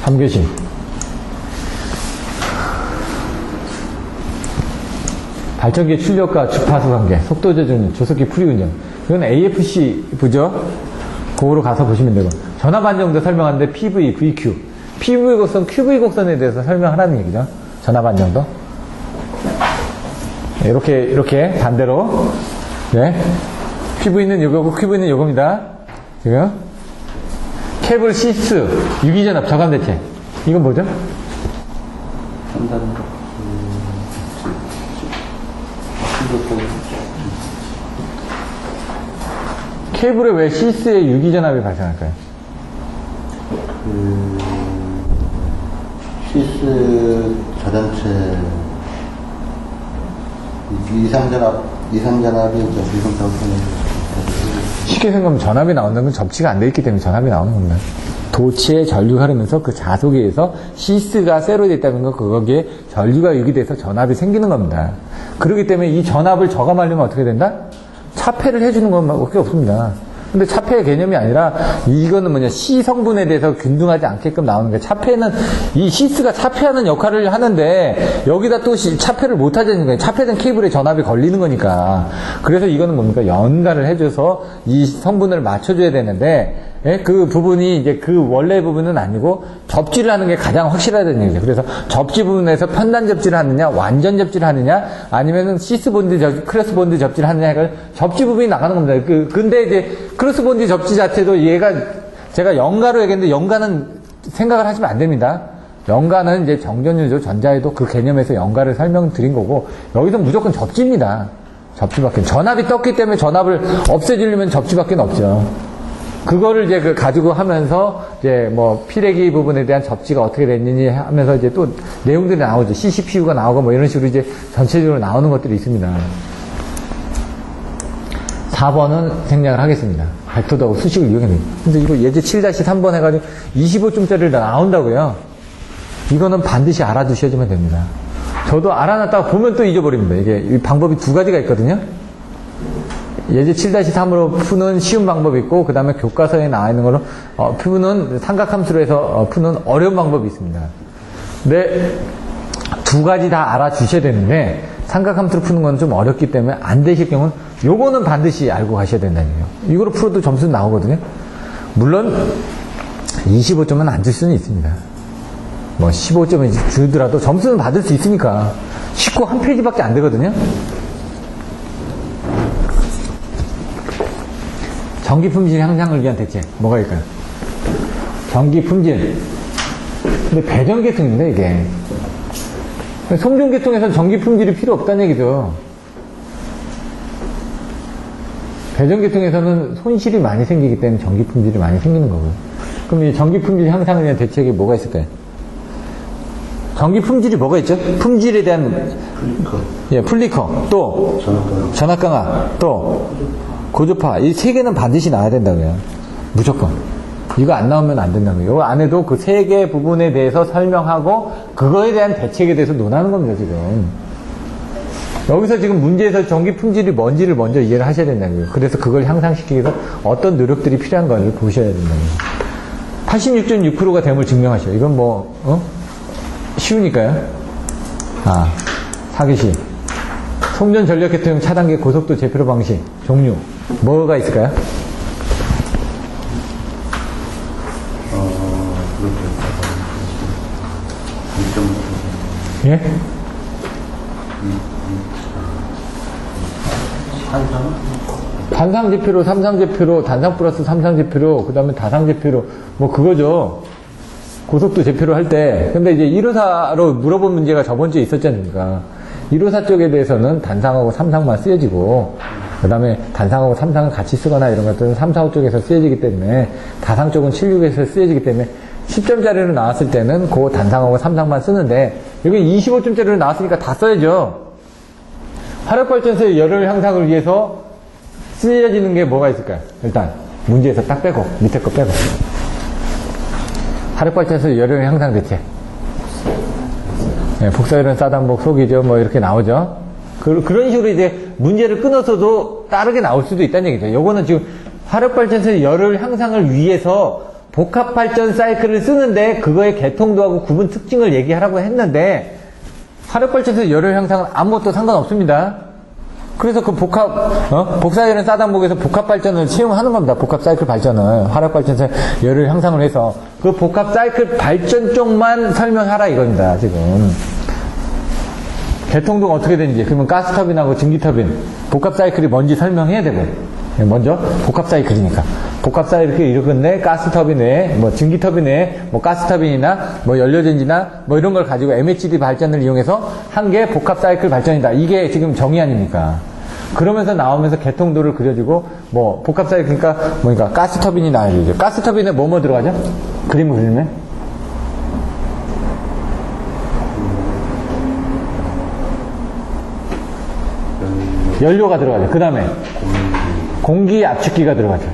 3교시. 발전기 출력과 주파수 관계, 속도 조절, 조속기 풀이 운전. 이건 AFC 부죠? 그거로 가서 보시면 되고. 전압 안정도 설명하는데 PV, VQ. PV 곡선, QV 곡선에 대해서 설명하라는 얘기죠. 전압 안정도. 이렇게 반대로. 네. PV는 요거고, QV는 요겁니다. 지금. 케이블 시스, 유기전압, 저감대체. 이건 뭐죠? 케이블에 왜 시스에 유기전압이 발생할까요? 시스 자전체 이상전압이 미분 병선에 쉽게 생각하면 전압이 나온다는 건 접지가 안 돼 있기 때문에 전압이 나오는 겁니다. 도치에 전류가 흐르면서 그 자속에 의해서 시스가 쇠로 되어 있다는 건 거기에 전류가 유기돼서 전압이 생기는 겁니다. 그렇기 때문에 이 전압을 저감하려면 어떻게 된다? 차폐를 해주는 것밖에 없습니다. 근데 차폐의 개념이 아니라 이거는 뭐냐, C 성분에 대해서 균등하지 않게끔 나오는 거예요. 차폐는 이 시스가 차폐하는 역할을 하는데 여기다 또 차폐를 못 하자는 거예요. 차폐된 케이블에 전압이 걸리는 거니까. 그래서 이거는 뭡니까? 연가를 해줘서 이 성분을 맞춰줘야 되는데, 예? 그 부분이 이제 그 원래 부분은 아니고 접지를 하는 게 가장 확실하다는 얘기죠. 그래서 접지 부분에서 편단 접지를 하느냐, 완전 접지를 하느냐, 아니면은 시스 본드, 크로스 본드 접지를 하느냐, 접지 부분이 나가는 겁니다. 근데 이제 크로스 본드 접지 자체도 얘가 제가 연가로 얘기했는데 연가는 생각을 하시면 안 됩니다. 연가는 이제 정전유죠. 전자에도 그 개념에서 연가를 설명드린 거고, 여기서 무조건 접지입니다. 접지밖에. 전압이 떴기 때문에 전압을 없애주려면 접지밖에 없죠. 그거를 이제 가지고 하면서 이제 뭐 피레기 부분에 대한 접지가 어떻게 됐느니 하면서 이제 또 내용들이 나오죠. CCPU가 나오고 뭐 이런 식으로 이제 전체적으로 나오는 것들이 있습니다. 4번은 생략을 하겠습니다. 벡터도 수식을 이용해요. 근데 이거 예제 7-3번 해가지고 25점짜리를 나온다고요. 이거는 반드시 알아두셔야지만 됩니다. 저도 알아놨다가 보면 또 잊어버립니다. 이게 방법이 두 가지가 있거든요. 예제 7-3으로 푸는 쉬운 방법이 있고, 그 다음에 교과서에 나와 있는 걸로 푸는 삼각함수로 해서 푸는 어려운 방법이 있습니다. 근데 두 가지 다 알아주셔야 되는데, 삼각함수로 푸는 건 좀 어렵기 때문에 안 되실 경우는 요거는 반드시 알고 가셔야 된다는 얘기예요. 이거로 풀어도 점수 나오거든요. 물론 25점은 안 줄 수는 있습니다. 뭐 15점이 주더라도 점수는 받을 수 있으니까. 19 한 페이지밖에 안 되거든요. 전기 품질 향상을 위한 대책. 뭐가 있을까요? 전기 품질. 근데 배전계통인데, 이게. 송전계통에서는 전기 품질이 필요 없다는 얘기죠. 배전계통에서는 손실이 많이 생기기 때문에 전기 품질이 많이 생기는 거고요. 그럼 이 전기 품질 향상을 위한 대책이 뭐가 있을까요? 전기 품질이 뭐가 있죠? 품질에 대한 플리커. 예, 플리커, 또 전압 강화, 또 고주파. 이 세 개는 반드시 나와야 된다고요. 무조건. 이거 안 나오면 안 된다고요. 이 안에도 그 세 개 부분에 대해서 설명하고 그거에 대한 대책에 대해서 논하는 겁니다, 지금. 여기서 지금 문제에서 전기 품질이 뭔지를 먼저 이해를 하셔야 된다고요. 그래서 그걸 향상시키기 위해서 어떤 노력들이 필요한가를 보셔야 된다고요. 86.6%가 됨을 증명하셔요. 이건 뭐, 쉬우니까요. 사기시. 송전 전력계통용 차단계 고속도 제표로 방식, 종류. 뭐가 있을까요? 그렇게 예? 단상제표로, 삼상제표로, 단상 플러스 삼상제표로, 그 다음에 다상제표로, 뭐 그거죠. 고속도 제표로 할 때. 근데 이제 1호사로 물어본 문제가 저번 주에 있었지 않습니까? 1호사 쪽에 대해서는 단상하고 삼상만 쓰여지고, 그 다음에 단상하고 삼상을 같이 쓰거나 이런 것들은 3, 4, 5 쪽에서 쓰여지기 때문에, 다상 쪽은 7, 6에서 쓰여지기 때문에, 10점짜리로 나왔을 때는 그 단상하고 삼상만 쓰는데, 여기 25점짜리로 나왔으니까 다 써야죠. 화력발전소의 열효율 향상을 위해서 쓰여지는 게 뭐가 있을까요? 일단 문제에서 딱 빼고 밑에 거 빼고 화력발전소의 열효율 향상 대책. 네, 복사열은 싸단복 속이죠. 뭐 이렇게 나오죠. 그런 식으로 이제 문제를 끊어서도 다르게 나올 수도 있다는 얘기죠. 요거는 지금 화력발전소의 열효율 향상을 위해서 복합발전 사이클을 쓰는데 그거의 개통도하고 구분 특징을 얘기하라고 했는데 화력발전소의 열효율 향상은 아무것도 상관없습니다. 그래서 그 복사열은 싸단복에서 복합발전을 채용하는 겁니다. 복합사이클 발전을. 화력발전소의 열효율 향상을 해서 그 복합사이클 발전 쪽만 설명하라 이겁니다, 지금. 개통도가 어떻게 되는지. 그러면 가스터빈하고 증기터빈. 복합사이클이 뭔지 설명해야 되고. 먼저 복합사이클이니까. 복합사이클이 이렇건데 가스터빈 외에, 뭐 증기터빈 외에, 뭐 가스터빈이나 뭐 연료전지나 뭐 이런 걸 가지고 MHD 발전을 이용해서 한 개 복합사이클 발전이다. 이게 지금 정의안입니까? 그러면서 나오면서 개통도를 그려주고, 뭐 복합사이클, 그러니까 뭐니까 가스터빈이 나와야 되죠. 가스터빈에 뭐 들어가죠? 그림을 그리면? 연료가 들어가죠. 그 다음에 공기 압축기가 들어가죠.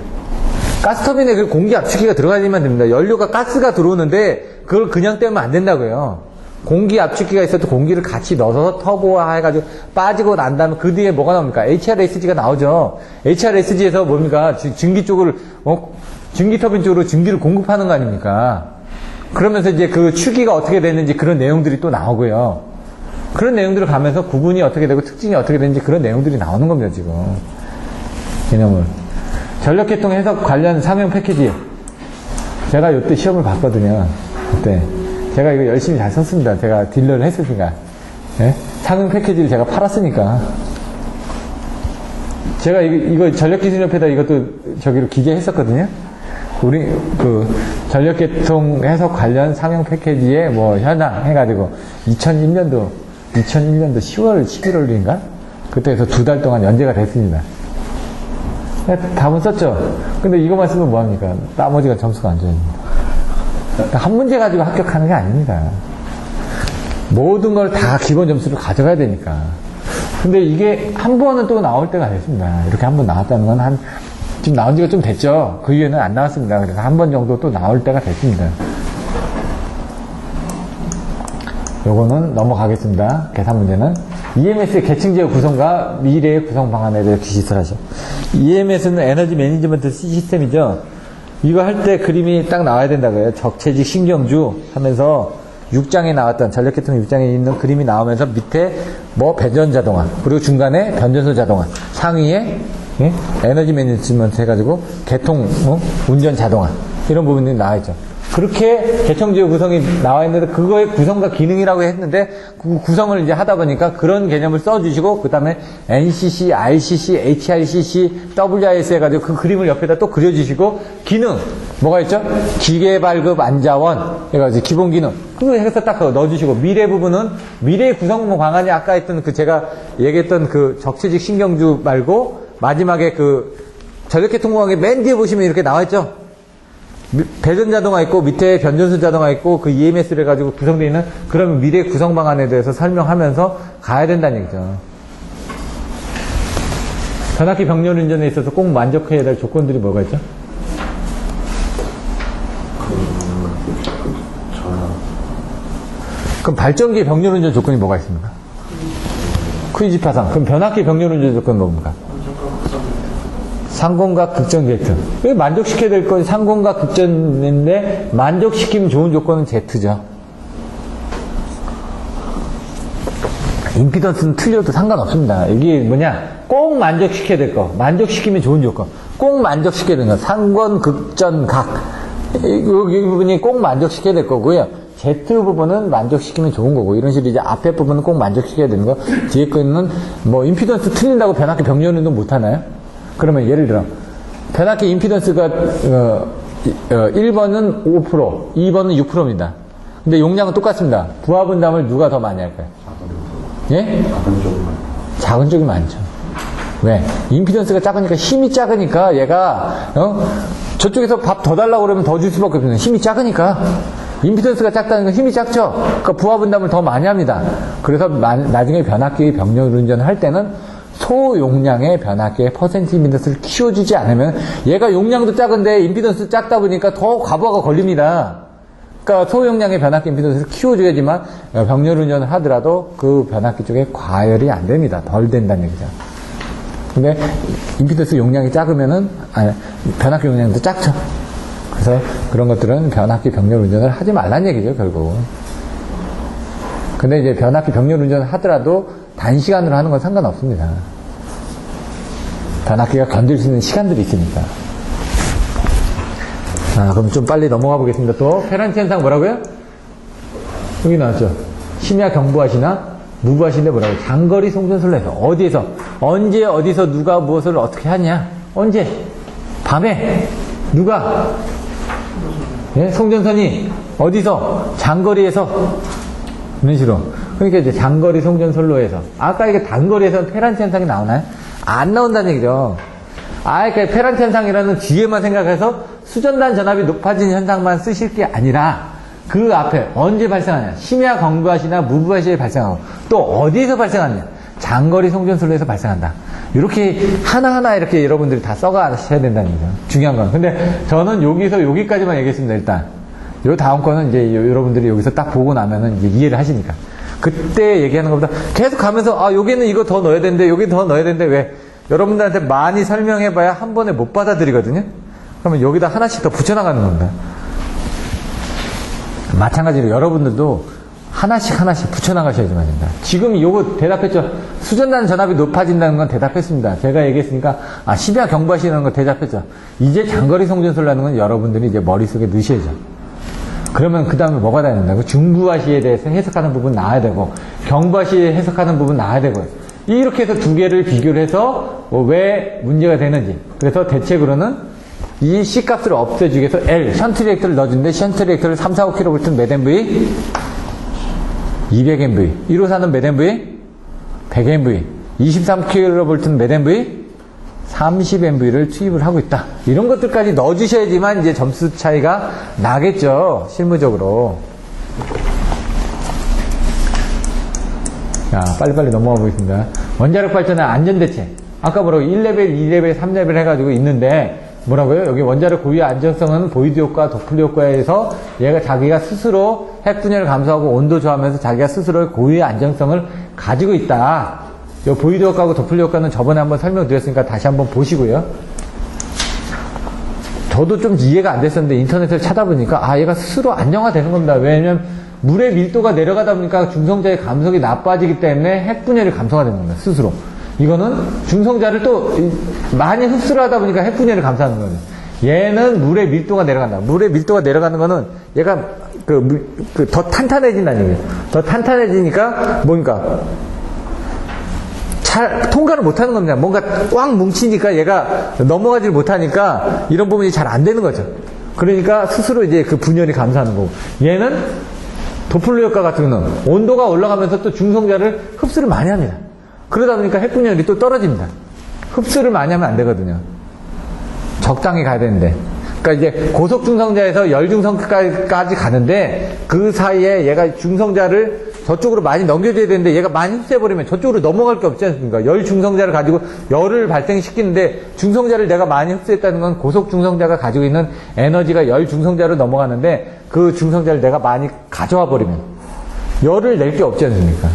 가스터빈에 그 공기 압축기가 들어가야만 됩니다. 연료가 가스가 들어오는데 그걸 그냥 떼면 안 된다고요. 공기 압축기가 있어도 공기를 같이 넣어서 터보화 해가지고 빠지고 난 다음에 그 뒤에 뭐가 나옵니까? HRSG가 나오죠. HRSG에서 뭡니까? 증기 쪽을, 증기 터빈 쪽으로 증기를 공급하는 거 아닙니까? 그러면서 이제 그 추기가 어떻게 되는지 그런 내용들이 또 나오고요. 그런 내용들을 가면서 구분이 어떻게 되고 특징이 어떻게 되는지 그런 내용들이 나오는 겁니다, 지금. 개념을. 전력계통 해석 관련 상용 패키지. 제가 이때 시험을 봤거든요. 그때. 제가 이거 열심히 잘 썼습니다. 제가 딜러를 했으니까. 예? 상용 패키지를 제가 팔았으니까. 제가 이거 전력기술협회에다 이것도 저기로 기재했었거든요. 우리, 전력계통 해석 관련 상용 패키지에 뭐 현황 해가지고 2001년도 10월, 11월인가? 그때에서 2달 동안 연재가 됐습니다. 답은 썼죠? 근데 이거만 쓰면 뭐합니까? 나머지가 점수가 안 좋아집니다. 한 문제 가지고 합격하는 게 아닙니다. 모든 걸 다 기본 점수를 가져가야 되니까. 근데 이게 한 번은 또 나올 때가 됐습니다. 이렇게 한 번 나왔다는 건 지금 나온 지가 좀 됐죠? 그 이후에는 안 나왔습니다. 그래서 한 번 정도 또 나올 때가 됐습니다. 요거는 넘어가겠습니다. 계산 문제는. EMS의 계층제어 구성과 미래의 구성 방안에 대해 지시를 하죠. EMS는 에너지 매니지먼트 시스템이죠. 이거 할 때 그림이 딱 나와야 된다고요. 적체지 신경주 하면서 6장에 나왔던 전력계통 6장에 있는 그림이 나오면서 밑에 뭐 배전 자동화, 그리고 중간에 변전소 자동화, 상위에 에너지 매니지먼트 해가지고 개통 운전 자동화 이런 부분이 나와 있죠. 그렇게 개청지의 구성이 나와 있는데 그거의 구성과 기능이라고 했는데 그 구성을 이제 하다 보니까 그런 개념을 써주시고 그 다음에 NCC, RCC, HRCC, WIS 해가지고 그 그림을 옆에다 또 그려주시고 기능 뭐가 있죠? 기계 발급 안자원 해가지고 기본 기능 그거 해서 딱 넣어주시고 미래 부분은 미래 구성 방안이 아까 했던 그 제가 얘기했던 그 적체직 신경주 말고 마지막에 그 전력계 통공학의 맨 뒤에 보시면 이렇게 나와 있죠? 배전 자동화 있고 밑에 변전수 자동화 있고 그 EMS를 해가지고 구성되어 있는 그런 미래 구성 방안에 대해서 설명하면서 가야 된다는 얘기죠. 변압기 병렬 운전에 있어서 꼭 만족해야 될 조건들이 뭐가 있죠? 그럼 발전기 병렬 운전 조건이 뭐가 있습니까? 퀴즈 파상. 그럼 변압기 병렬 운전 조건은 뭡니까? 상공각 극전 게이트. 만족시켜야 될 건 상공각 극전인데 만족시키면 좋은 조건은 Z죠. 임피던스는 틀려도 상관없습니다. 이게 뭐냐? 꼭 만족시켜야 될 거. 만족시키면 좋은 조건. 꼭 만족시켜야 되는 거. 상권 극전 각. 이 부분이 꼭 만족시켜야 될 거고요. Z 부분은 만족시키면 좋은 거고 이런 식으로 이제 앞에 부분은 꼭 만족시켜야 되는 거. 뒤에 거는 뭐 임피던스 틀린다고 변압기 병렬 운동 못 하나요? 그러면 예를 들어 변압기 임피던스가 1번은 5%, 2번은 6%입니다. 근데 용량은 똑같습니다. 부하 분담을 누가 더 많이 할까요? 예? 작은 쪽이 많죠. 왜? 임피던스가 작으니까 힘이 작으니까 얘가 저쪽에서 밥 더 달라고 그러면 더 줄 수밖에 없어요. 힘이 작으니까. 임피던스가 작다는 건 힘이 작죠? 그러니까 부하 분담을 더 많이 합니다. 그래서 나중에 변압기 병렬 운전을 할 때는 소용량의 변압기의 퍼센트 임피던스를 키워주지 않으면 얘가 용량도 작은데 임피던스 작다 보니까 더 과부하가 걸립니다. 그러니까 소용량의 변압기 임피던스를 키워줘야지만 병렬 운전을 하더라도 그 변압기 쪽에 과열이 안 됩니다. 덜 된다는 얘기죠. 근데 임피던스 용량이 작으면은 변압기 용량도 작죠. 그래서 그런 것들은 변압기 병렬 운전을 하지 말란 얘기죠, 결국. 근데 이제 변압기 병렬 운전을 하더라도 단시간으로 하는 건 상관없습니다. 변압기가 견딜 수 있는 시간들이 있으니까. 자, 그럼 좀 빨리 넘어가 보겠습니다. 또, 페란치 현상 뭐라고요? 여기 나왔죠. 심야 경부하시나 무부하시는데 뭐라고요? 장거리 송전술로해서 어디에서, 언제, 어디서 누가 무엇을 어떻게 하냐? 언제? 밤에? 누가? 예? 송전선이 어디서? 장거리에서? 이런 식으로. 그러니까 이제 장거리 송전선로에서. 아까 이게 단거리에서는 페란치 현상이 나오나요? 안 나온다는 얘기죠. 그러니까 페란치 현상이라는 뒤에만 생각해서 수전단 전압이 높아진 현상만 쓰실 게 아니라 그 앞에 언제 발생하냐? 심야 경부하시나 무부하시에 발생하고 또 어디에서 발생하냐? 장거리 송전선로에서 발생한다. 이렇게 하나하나 이렇게 여러분들이 다 써가셔야 된다는 얘기죠. 중요한 건. 근데 저는 여기서 여기까지만 얘기했습니다, 일단. 요 다음 거는 이제 여러분들이 여기서 딱 보고 나면은 이제 이해를 하시니까. 그때 얘기하는 것보다 계속 가면서, 여기는 이거 더 넣어야 되는데, 여기 더 넣어야 되는데, 왜? 여러분들한테 많이 설명해봐야 한 번에 못 받아들이거든요? 그러면 여기다 하나씩 더 붙여나가는 겁니다. 마찬가지로 여러분들도 하나씩 붙여나가셔야지만 됩니다. 지금 요거 대답했죠? 수전단 전압이 높아진다는 건 대답했습니다. 제가 얘기했으니까, 심야 경부하시는 거 대답했죠? 이제 장거리 송전술라는 건 여러분들이 이제 머릿속에 넣으셔야죠. 그러면 그 다음에 뭐가 돼야 된다고? 중부하시에 대해서 해석하는 부분 나와야 되고, 경부하시에 해석하는 부분 나와야 되고, 이렇게 해서 두 개를 비교를 해서 왜 문제가 되는지. 그래서 대책으로는 이 C값을 없애주기 위해서 L, 션트 리액터를 넣어주는데, 션트 리액터를 3, 4, 5kV 몇 MV? 200MV. 1호사는 몇 MV? 100MV. 23kV 몇 MV? 30MV를 투입을 하고 있다. 이런 것들까지 넣어주셔야지만 이제 점수 차이가 나겠죠. 실무적으로. 자, 빨리빨리 넘어가 보겠습니다. 원자력 발전의 안전대책. 아까 뭐라고 1레벨, 2레벨, 3레벨 해가지고 있는데 뭐라고요? 여기 원자력 고유의 안정성은 보이드 효과, 도플 효과에서 얘가 자기가 스스로 핵분열을 감소하고 온도 저하면서 자기가 스스로 고유의 안정성을 가지고 있다. 요 보이드 효과하고 도플 효과는 저번에 한번 설명드렸으니까 다시 한번 보시고요. 저도 좀 이해가 안 됐었는데 인터넷을 찾아보니까 얘가 스스로 안정화되는 겁니다. 왜냐면 물의 밀도가 내려가다 보니까 중성자의 감속이 나빠지기 때문에 핵분열이 감소가 되는 겁니다. 스스로. 이거는 중성자를 또 많이 흡수를 하다 보니까 핵분열이 감소하는 거예요. 얘는 물의 밀도가 내려간다. 물의 밀도가 내려가는 거는 얘가 더 탄탄해진다는 얘기예요. 더 탄탄해지니까 뭔가 잘 통과를 못하는 겁니다. 뭔가 꽉 뭉치니까 얘가 넘어가지를 못하니까 이런 부분이 잘 안 되는 거죠. 그러니까 스스로 이제 그 분열이 감소하는 거고, 얘는 도플러 효과 같은 경우는 온도가 올라가면서 또 중성자를 흡수를 많이 합니다. 그러다 보니까 핵분열이 또 떨어집니다. 흡수를 많이 하면 안 되거든요. 적당히 가야 되는데. 그러니까 이제 고속 중성자에서 열 중성까지 가는데 그 사이에 얘가 중성자를 저쪽으로 많이 넘겨줘야 되는데 얘가 많이 흡수해버리면 저쪽으로 넘어갈 게 없지 않습니까? 열 중성자를 가지고 열을 발생시키는데 중성자를 내가 많이 흡수했다는 건 고속 중성자가 가지고 있는 에너지가 열 중성자로 넘어가는데 그 중성자를 내가 많이 가져와 버리면 열을 낼 게 없지 않습니까?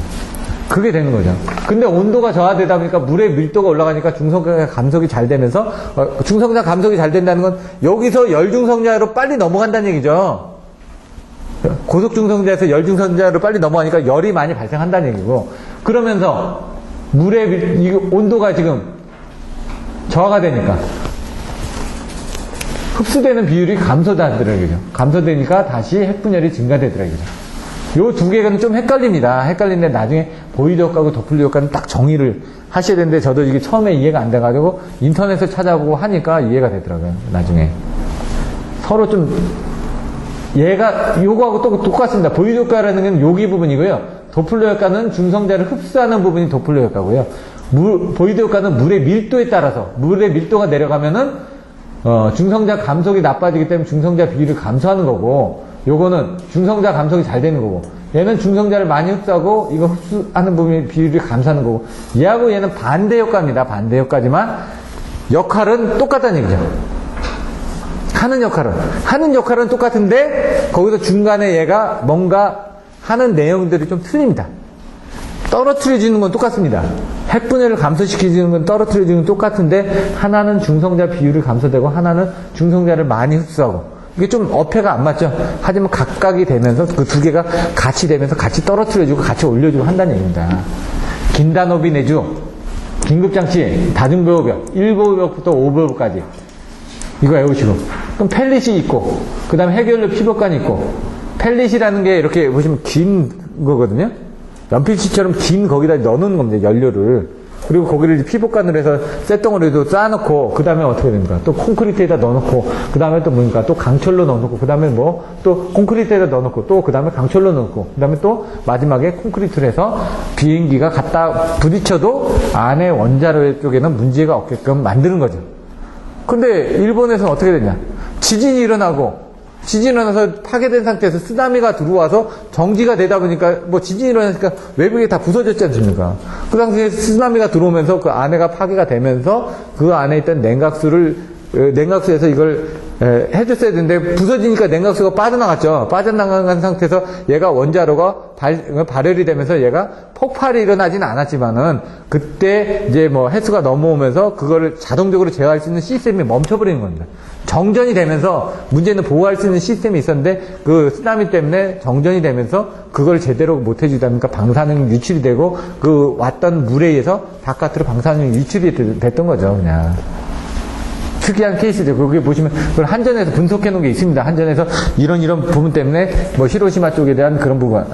그게 되는 거죠. 근데 온도가 저하되다 보니까 물의 밀도가 올라가니까 중성자 감속이 잘 되면서 중성자 감속이 잘 된다는 건 여기서 열중성자로 빨리 넘어간다는 얘기죠. 고속 중성자에서 열 중성자로 빨리 넘어가니까 열이 많이 발생한다는 얘기고, 그러면서 물의 온도가 지금 저하가 되니까 흡수되는 비율이 감소되더라고요. 감소되니까 다시 핵분열이 증가되더라고요. 요 두 개는 좀 헷갈립니다. 헷갈리는데 나중에 보이드 효과하고 도플러 효과는 딱 정의를 하셔야 되는데 저도 이게 처음에 이해가 안 돼가지고 인터넷을 찾아보고 하니까 이해가 되더라고요. 나중에 서로 좀 얘가 요거하고 또 똑같습니다. 보이드 효과라는 건 여기 부분이고요. 도플러 효과는 중성자를 흡수하는 부분이 도플러 효과고요. 보이드 효과는 물의 밀도에 따라서 물의 밀도가 내려가면은 중성자 감속이 나빠지기 때문에 중성자 비율을 감소하는 거고, 요거는 중성자 감속이 잘 되는 거고, 얘는 중성자를 많이 흡수하고 이거 흡수하는 부분의 비율을 감소하는 거고, 얘하고 얘는 반대 효과입니다. 반대 효과지만 역할은 똑같다는 얘기죠. 하는 역할은 똑같은데 거기서 중간에 얘가 뭔가 하는 내용들이 좀 틀립니다. 떨어뜨려주는 건 똑같습니다. 핵분열을 감소시키는 건 떨어뜨려주는 건 똑같은데 하나는 중성자 비율이 감소되고 하나는 중성자를 많이 흡수하고, 이게 좀 어폐가 안 맞죠. 하지만 각각이 되면서 그 두 개가 같이 되면서 같이 떨어뜨려주고 같이 올려주고 한다는 얘기입니다. 긴단호비 내주, 긴급장치, 다중보호벽, 1보호벽부터 5보호벽까지 이거 외우시고, 그럼 펠릿이 있고 그 다음에 해결료 피복관이 있고, 펠릿이라는 게 이렇게 보시면 긴 거거든요. 연필치처럼 긴 거기다 넣어놓는 겁니다. 연료를. 그리고 거기를 피복관으로 해서 쇳덩어리도 쌓아놓고, 그 다음에 어떻게 됩니까? 또 콘크리트에다 넣어놓고, 그 다음에 또 뭡니까? 또 강철로 넣어놓고, 그 다음에 뭐, 또 콘크리트에다 넣어놓고, 또 그 다음에 강철로 넣고, 그 다음에 또 마지막에 콘크리트를 해서 비행기가 갖다 부딪혀도 안에 원자로 쪽에는 문제가 없게끔 만드는 거죠. 근데 일본에서는 어떻게 되냐? 지진이 일어나고, 지진이 일어나서 파괴된 상태에서 쓰나미가 들어와서 정지가 되다 보니까, 뭐 지진이 일어나니까 외부에 다 부서졌지 않습니까? 그 당시에 쓰나미가 들어오면서 그 안에가 파괴가 되면서 그 안에 있던 냉각수에서 이걸 해줬어야 되는데 부서지니까 냉각수가 빠져나갔죠. 빠져나간 상태에서 얘가 원자로가 발열이 되면서 얘가 폭발이 일어나진 않았지만은 그때 이제 뭐 횟수가 넘어오면서 그거를 자동적으로 제어할 수 있는 시스템이 멈춰버리는 겁니다. 정전이 되면서 문제는 보호할 수 있는 시스템이 있었는데 그 쓰나미 때문에 정전이 되면서 그걸 제대로 못 해주다 보니까 방사능이 유출이 되고 그 왔던 물에 의해서 바깥으로 방사능이 유출이 됐던 거죠. 그냥 특이한 케이스죠. 거기 보시면 그걸 한전에서 분석해 놓은 게 있습니다. 한전에서 이런 부분 때문에 뭐 히로시마 쪽에 대한 그런 부분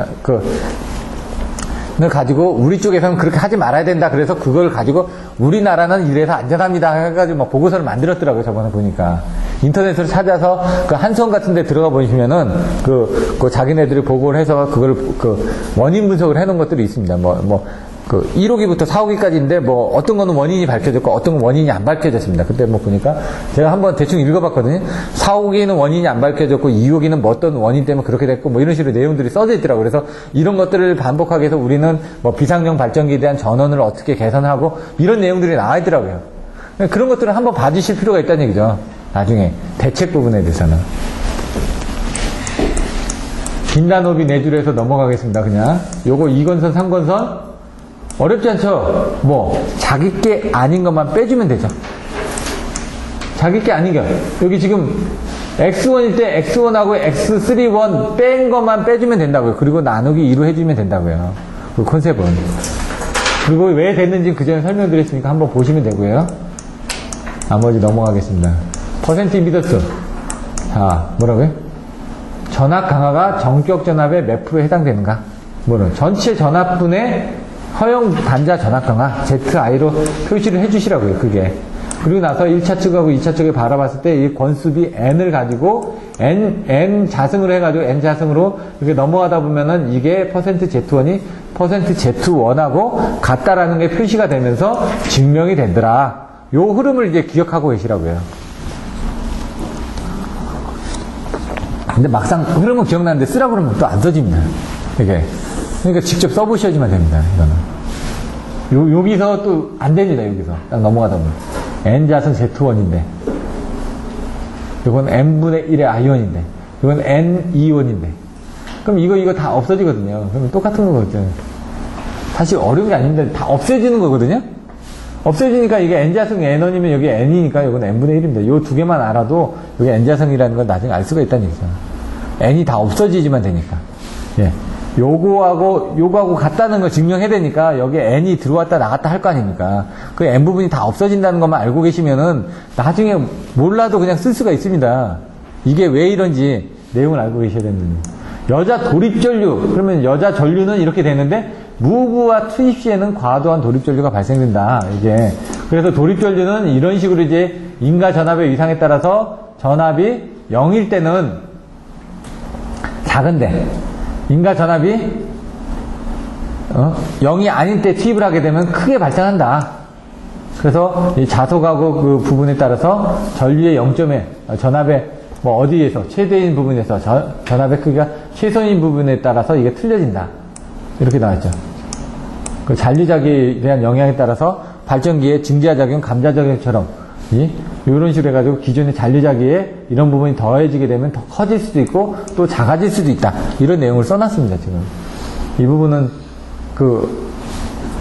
을 가지고 우리 쪽에서는 그렇게 하지 말아야 된다. 그래서 그걸 가지고 우리나라는 이래서 안전합니다 해가지고 막 보고서를 만들었더라고요. 저번에 보니까 인터넷으로 찾아서 그 한성 같은 데 들어가 보시면은 그 자기네들이 보고를 해서 그걸 그 원인 분석을 해놓은 것들이 있습니다. 그 1호기부터 4호기까지인데 뭐 어떤 거는 원인이 밝혀졌고 어떤 건 원인이 안 밝혀졌습니다. 그때 뭐 보니까 제가 한번 대충 읽어봤거든요. 4호기는 원인이 안 밝혀졌고 2호기는 뭐 어떤 원인 때문에 그렇게 됐고 뭐 이런 식으로 내용들이 써져 있더라고요. 그래서 이런 것들을 반복하게 해서 우리는 뭐 비상용 발전기에 대한 전원을 어떻게 개선하고 이런 내용들이 나와 있더라고요. 그런 것들을 한번 봐주실 필요가 있다는 얘기죠. 나중에 대책 부분에 대해서는. 긴단호비 내주로 해서 넘어가겠습니다. 그냥 요거 2건선 3건선 어렵지 않죠? 뭐 자기 게 아닌 것만 빼주면 되죠. 자기 게 아닌 게 여기 지금 X1일 때 X1하고 X31 뺀 것만 빼주면 된다고요. 그리고 나누기 2로 해주면 된다고요. 그 컨셉은. 그리고 왜 됐는지 그 전에 설명드렸으니까 한번 보시면 되고요. 나머지 넘어가겠습니다. 퍼센트 임피던스. 자, 뭐라고요? 전압 강화가 정격 전압의 몇 프로에 해당되는가? 뭐는 전체 전압분의 허용 단자 전압 강화 ZI로 표시를 해주시라고요. 그게. 그리고 나서 1차 측하고 2차 측을 바라봤을 때 이 권수비 N을 가지고 N 자승으로 해가지고 N 자승으로 이렇게 넘어가다 보면은 이게 퍼센트 Z1이 퍼센트 Z1하고 같다라는 게 표시가 되면서 증명이 되더라. 요 흐름을 이제 기억하고 계시라고요. 근데 막상 흐름은 기억나는데 쓰라고 그러면 또 안 써집니다. 이게. 그러니까 직접 써보셔야지만 됩니다. 이거는. 여기서 또 안 됩니다. 여기서. 딱 넘어가다 보면. N자승 Z1인데. 이건 N분의 1의 아이온인데. 이건 N2원인데. 그럼 이거 다 없어지거든요. 그러면 똑같은 거거든요. 사실 어려운 게 아닌데 다 없애지는 거거든요. 없어지니까 이게 N자승 N1이면 여기 N이니까 이건 N분의 1입니다. 요 두 개만 알아도 여기 N자승이라는 걸 나중에 알 수가 있다는 얘기죠. N이 다 없어지지만 되니까. 예. 요거하고 같다는 걸 증명해야 되니까 여기에 N이 들어왔다 나갔다 할 거 아닙니까? 그 N 부분이 다 없어진다는 것만 알고 계시면은 나중에 몰라도 그냥 쓸 수가 있습니다. 이게 왜 이런지 내용을 알고 계셔야 되는 거예요. 여자 돌입전류, 그러면 여자 전류는 이렇게 되는데 무브와 투입 시에는 과도한 돌입전류가 발생된다. 이게. 그래서 돌입전류는 이런 식으로 이제 인가 전압의 위상에 따라서 전압이 0일 때는 작은데 인가 전압이 0이 아닐 때 투입을 하게 되면 크게 발생한다. 그래서 이 자석하고 그 부분에 따라서 전류의 0점에 전압의 뭐 어디에서 최대인 부분에서 전압의 크기가 최소인 부분에 따라서 이게 틀려진다. 이렇게 나왔죠. 그 잔류작에 대한 영향에 따라서 발전기의 증자작용, 감자작용처럼 이런 식으로 해가지고 기존의 잔류자기에 이런 부분이 더해지게 되면 더 커질 수도 있고 또 작아질 수도 있다. 이런 내용을 써놨습니다. 지금 이 부분은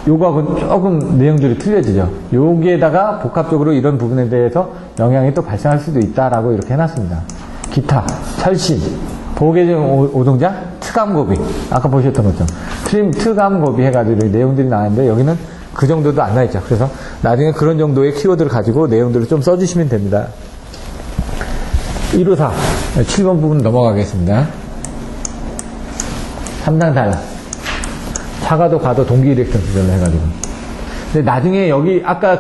요거하고 조금 내용들이 틀려지죠. 여기에다가 복합적으로 이런 부분에 대해서 영향이 또 발생할 수도 있다라고 이렇게 해놨습니다. 기타, 철신, 보계정 오동자, 트감고비. 아까 보셨던 것죠. 트감고비 해가지고 내용들이 나왔는데 여기는 그 정도도 안 나있죠. 그래서 나중에 그런 정도의 키워드를 가지고 내용들을 좀 써주시면 됩니다. 154, 7번 부분 넘어가겠습니다. 3단 달. 차가도 가도 동기 리액턴스별로 해가지고. 근데 나중에 여기, 아까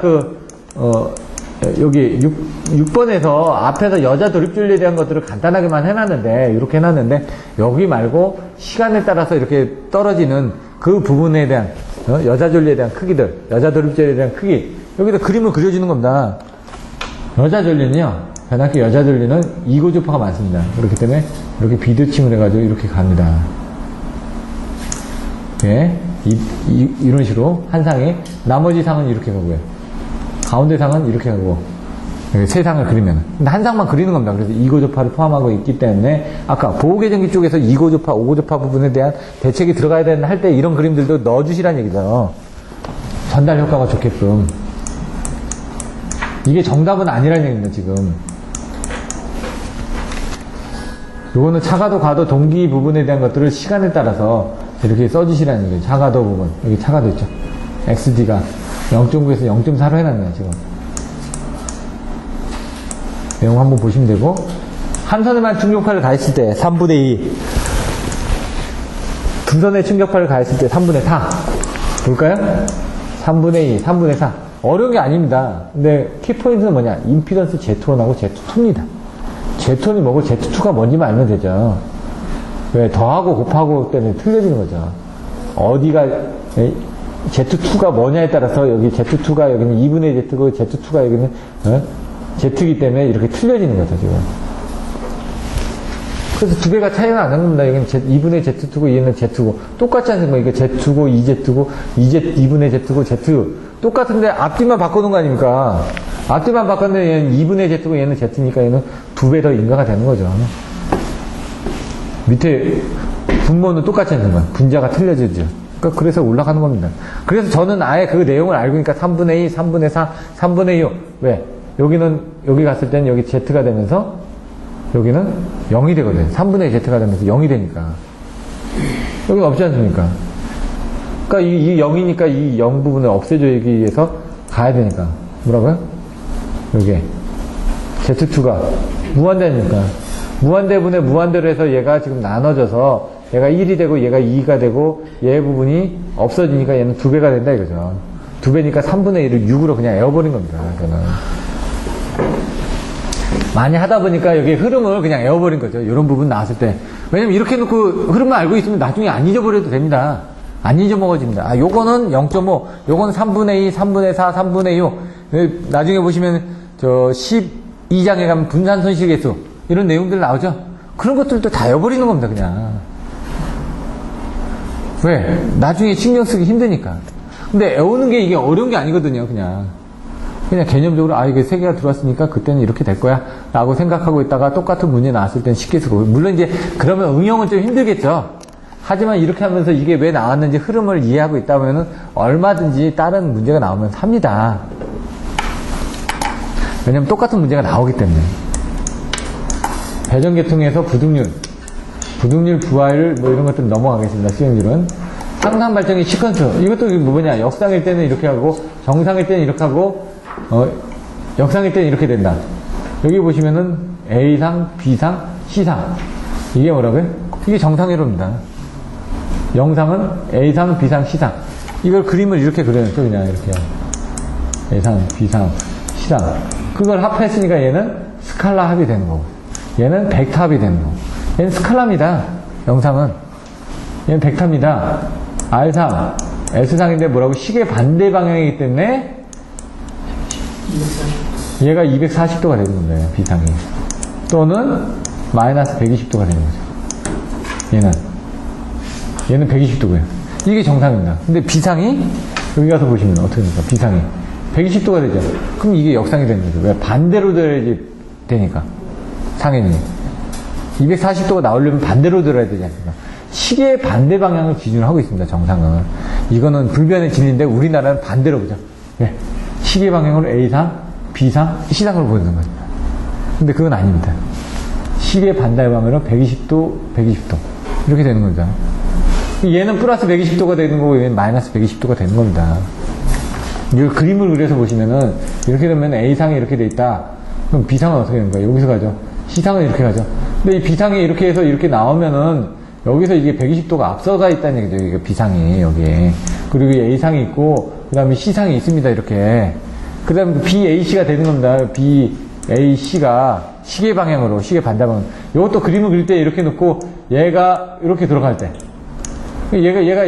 여기 6번에서 앞에서 여자 돌입전류에 대한 것들을 간단하게만 해놨는데, 이렇게 해놨는데, 여기 말고 시간에 따라서 이렇게 떨어지는 그 부분에 대한, 여자 전류에 대한 크기들, 여자 돌입전류에 대한 크기, 여기다 그림을 그려주는 겁니다. 여자 전류는요, 변압기 여자 전류는 이고조파가 많습니다. 그렇기 때문에 이렇게 비드칭을 해가지고 이렇게 갑니다. 예, 이런 식으로 한 상에, 나머지 상은 이렇게 가고요. 가운데 상은 이렇게 가고, 세 상을 그리면. 근데 한 상만 그리는 겁니다. 그래서 이고조파를 포함하고 있기 때문에, 아까 보호계전기 쪽에서 이고조파, 오고조파 부분에 대한 대책이 들어가야 되는 할 때 이런 그림들도 넣어주시라는 얘기죠. 전달 효과가 좋게끔. 이게 정답은 아니라는 얘기입니다, 지금. 요거는 차가도 가도 동기 부분에 대한 것들을 시간에 따라서 이렇게 써주시라는 얘기예요. 차가도 부분. 여기 차가도 있죠. XD가 0.9에서 0.4로 해놨네요, 지금. 내용 한번 보시면 되고, 한 선에만 충격파를 가했을 때 3분의 2, 두 선에 충격파를 가했을 때 3분의 4. 볼까요? 3분의 2, 3분의 4. 어려운 게 아닙니다. 근데 키포인트는 뭐냐? 임피던스 Z1하고 Z2입니다. Z1이 뭐고 Z2가 뭔지만 알면 되죠. 왜? 더하고 곱하고 때문에 틀려지는 거죠. 어디가, Z2가 뭐냐에 따라서 여기 Z2가 여기는 2분의 Z고 Z2가 여기는, Z이기 때문에 이렇게 틀려지는 거죠, 지금. 그래서 두 개가 차이가 안 납니다. 여기는 2분의 Z2고 얘는 Z고. 똑같지 않습니까? 이게 Z2고 2Z고 2분의 Z고 Z. 똑같은데 앞뒤만 바꾸는 거 아닙니까? 앞뒤만 바꿨는데 얘는 2분의 Z고 얘는 Z니까 얘는 2배 더 인가가 되는 거죠. 밑에 분모는 똑같지 않습니까? 분자가 틀려지죠. 그러니까 그래서 올라가는 겁니다. 그래서 저는 아예 그 내용을 알고 있으니까 3분의 2, 3분의 4, 3분의 6. 왜? 여기 갔을 때는 여기 Z가 되면서 여기는 0이 되거든요. 3분의 Z가 되면서 0이 되니까. 여기는 없지 않습니까? 그러니까 이 0이니까 이 0 부분을 없애주기 위해서 가야 되니까. 뭐라고요? 여기에. Z2가 무한대니까. 무한대분의 무한대로 해서 얘가 지금 나눠져서 얘가 1이 되고 얘가 2가 되고 얘 부분이 없어지니까 얘는 2배가 된다 이거죠. 2배니까 3분의 1을 6으로 그냥 에워버린 겁니다. 저는. 많이 하다 보니까 여기 흐름을 그냥 에워버린 거죠. 이런 부분 나왔을 때. 왜냐면 이렇게 놓고 흐름만 알고 있으면 나중에 안 잊어버려도 됩니다. 안 잊어먹어집니다. 아, 요거는 0.5, 요거는 3분의 2, 3분의 4, 3분의 6. 나중에 보시면 저 12장에 가면 분산 손실계수 이런 내용들 나오죠. 그런 것들도 다 에워버리는 겁니다. 그냥. 왜? 나중에 신경 쓰기 힘드니까. 근데 애우는 게 이게 어려운 게 아니거든요. 그냥 개념적으로 이게 세 개가 들어왔으니까 그때는 이렇게 될 거야 라고 생각하고 있다가 똑같은 문제 나왔을 때는 쉽게 쓰고, 물론 이제 그러면 응용은 좀 힘들겠죠. 하지만 이렇게 하면서 이게 왜 나왔는지 흐름을 이해하고 있다 보면은 얼마든지 다른 문제가 나오면 삽니다. 왜냐면 똑같은 문제가 나오기 때문에. 배정계통에서 부등률 부하율 뭐 이런 것들 넘어가겠습니다. 수행률은. 상상 발전기 시퀀스. 이것도 뭐냐. 역상일 때는 이렇게 하고 정상일 때는 이렇게 하고 역상일 때는 이렇게 된다. 여기 보시면은 A상, B상, C상. 이게 뭐라고요? 이게 정상회로입니다. 영상은 A상, B상, C상. 이걸 그림을 이렇게 그려놨죠. 그냥 이렇게. A상, B상, C상. 그걸 합했으니까 얘는 스칼라 합이 되는 거고. 얘는 벡터 합이 되는 거고. 얘는 스칼라입니다. 영상은. 얘는 벡터입니다. R상, S상인데 뭐라고? 시계 반대 방향이기 때문에 얘가 240도가 되는 겁니다. B상이. 또는 마이너스 120도가 되는 거죠. 얘는 120도고요. 이게 정상입니다. 근데 B상이 여기 가서 보시면 어떻게 됩니까? B상이 120도가 되죠. 그럼 이게 역상이 되는 거죠. 왜? 반대로 돼야지 되니까. 상현이 240도가 나오려면 반대로 들어야 되지 않습니까? 시계의 반대 방향을 기준으로 하고 있습니다. 정상은. 이거는 불변의 진리인데 우리나라는 반대로 보죠. 네. 시계 방향으로 A상, B상, C상으로 보는 겁니다. 근데 그건 아닙니다. 시계 반대 방향으로 120도, 120도 이렇게 되는 겁니다. 얘는 플러스 120도가 되는 거고 얘는 마이너스 120도가 되는 겁니다. 이 그림을 그려서 보시면은 이렇게 되면 A상이 이렇게 돼 있다. 그럼 B상은 어떻게 되는 거예요? 여기서 가죠. C상은 이렇게 가죠. 근데 이 B상이 이렇게 해서 이렇게 나오면은 여기서 이게 120도가 앞서가 있다는 얘기죠. 이게 B상이 여기에. 그리고 A상이 있고 그 다음에 C상이 있습니다. 이렇게. 그 다음에 BAC가 되는 겁니다. BAC가 시계 방향으로, 시계 반대 방향. 이것도 그림을 그릴 때 이렇게 놓고 얘가 이렇게 들어갈 때. 얘가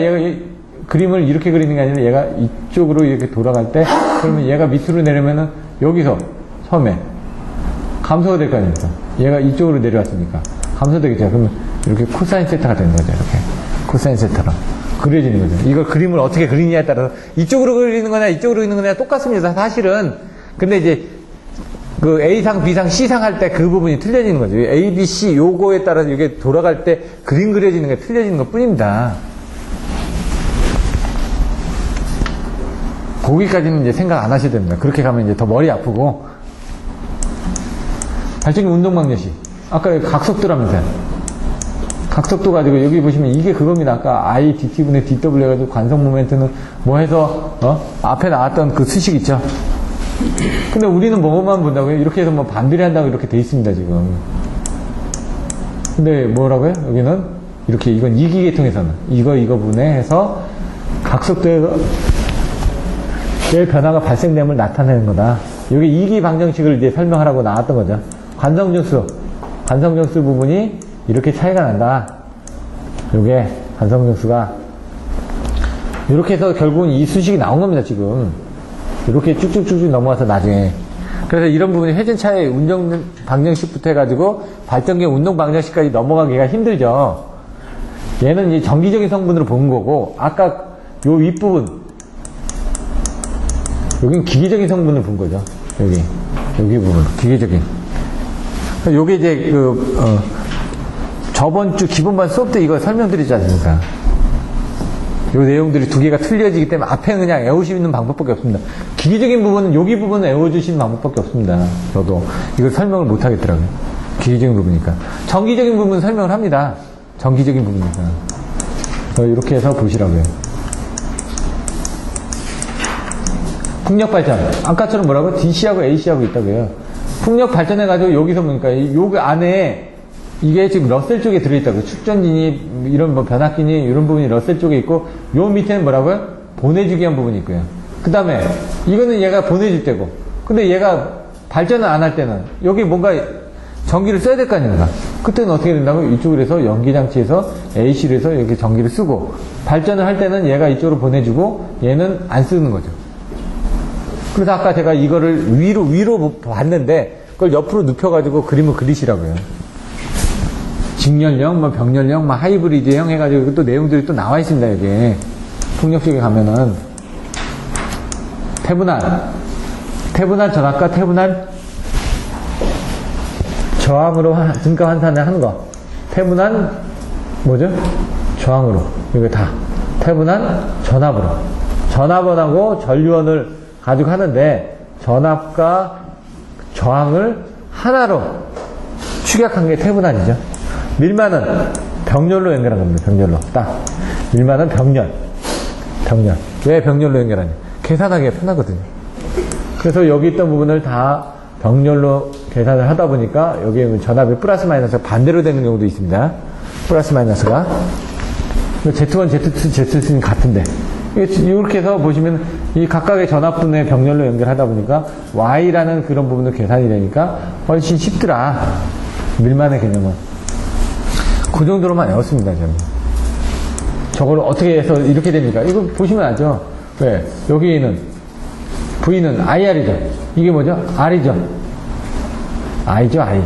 그림을 이렇게 그리는 게 아니라 얘가 이쪽으로 이렇게 돌아갈 때 그러면 얘가 밑으로 내려면은 여기서 처음에 감소가 될 거 아닙니까? 얘가 이쪽으로 내려왔으니까 감소되겠죠. 그러면 이렇게 코사인 세타가 되는 거죠. 이렇게 코사인 세타로 그려지는 거죠. 이걸 그림을 어떻게 그리느냐에 따라서 이쪽으로 그리는 거냐 이쪽으로 그리는 거냐 똑같습니다. 사실은. 근데 이제 그 A상, B상, C상 할 때 그 부분이 틀려지는 거죠. A, B, C 요거에 따라서 이게 돌아갈 때 그림 그려지는 게 틀려지는 것 뿐입니다. 거기까지는 이제 생각 안 하셔야 됩니다. 그렇게 가면 이제 더 머리 아프고. 발전기 운동방정식. 아까 각속도라면서요. 각속도 가지고 여기 보시면 이게 그겁니다. 아까 I, DT분의 DW 해가지고 관성 모멘트는 뭐 해서, 앞에 나왔던 그 수식 있죠. 근데 우리는 뭐만 본다고요? 이렇게 해서 뭐 반비례 한다고 이렇게 돼 있습니다, 지금. 근데 뭐라고요? 여기는 이렇게, 이건 이기계통에서는. 이거 분해해서 각속도의 변화가 발생됨을 나타내는 거다. 여기 이기 방정식을 이제 설명하라고 나왔던 거죠. 관성정수 부분이 이렇게 차이가 난다. 요게 관성정수가 이렇게 해서 결국은 이 수식이 나온 겁니다. 지금 이렇게 쭉쭉쭉쭉 넘어와서 나중에. 그래서 이런 부분이 회전차의 운동 방정식부터 해가지고 발전기 운동 방정식까지 넘어가기가 힘들죠. 얘는 이제 정기적인 성분으로 본 거고, 아까 요 윗부분 여긴 기계적인 성분을 본 거죠. 여기 부분 기계적인. 요게 이제 저번 주 기본반 수업 때 이거 설명드리지 않습니까? 요 내용들이 두 개가 틀려지기 때문에 앞에 그냥 외우시는 방법밖에 없습니다. 기계적인 부분은 여기 부분은 외워주시는 방법밖에 없습니다. 저도 이걸 설명을 못 하겠더라고요. 기계적인 부분이니까. 정기적인 부분은 설명을 합니다. 정기적인 부분이니까. 그래서 이렇게 해서 보시라고요. 풍력발전. 아까처럼 뭐라고? DC하고 AC하고 있다고요. 풍력 발전해가지고 여기서 보니까 요 안에 이게 지금 러셀 쪽에 들어있다고. 축전진이, 이런 뭐 변압기니, 이런 부분이 러셀 쪽에 있고, 요 밑에는 뭐라고요? 보내주기 한 부분이 있고요. 그 다음에, 이거는 얘가 보내줄 때고, 근데 얘가 발전을 안 할 때는, 여기 뭔가 전기를 써야 될 거 아닙니까? 그때는 어떻게 된다고? 이쪽으로 해서 연기장치에서 AC로 해서 이렇게 전기를 쓰고, 발전을 할 때는 얘가 이쪽으로 보내주고, 얘는 안 쓰는 거죠. 그래서 아까 제가 이거를 위로 봤는데, 그걸 옆으로 눕혀가지고 그림을 그리시라고요. 직렬형, 뭐 병렬형, 뭐 하이브리드형 해가지고 또 내용들이 또 나와 있습니다, 여기. 풍력 쪽에 가면은. 태분할 전압과 태분할 저항으로 증가 환산을 하는 거. 태분한, 뭐죠? 저항으로. 이거 다. 태분한 전압으로. 전압원하고 전류원을 가지고 하는데, 전압과 저항을 하나로 축약한 게 태분한이죠. 밀만은 병렬로 연결한 겁니다. 병렬로. 딱. 밀만은 병렬. 왜 병렬로 연결하냐? 계산하기가 편하거든요. 그래서 여기 있던 부분을 다 병렬로 계산을 하다 보니까 여기 전압이 플러스 마이너스가 반대로 되는 경우도 있습니다. 플러스 마이너스가. Z1, Z2, Z3는 같은데. 이렇게 해서 보시면 이 각각의 전압분의 병렬로 연결하다 보니까 Y라는 그런 부분도 계산이 되니까 훨씬 쉽더라. 밀만의 개념은. 그 정도로만 외웠습니다, 저는. 저걸 어떻게 해서 이렇게 됩니까? 이거 보시면 알죠? 왜? 여기는, V는 IR이죠. 이게 뭐죠? R이죠. I죠, I.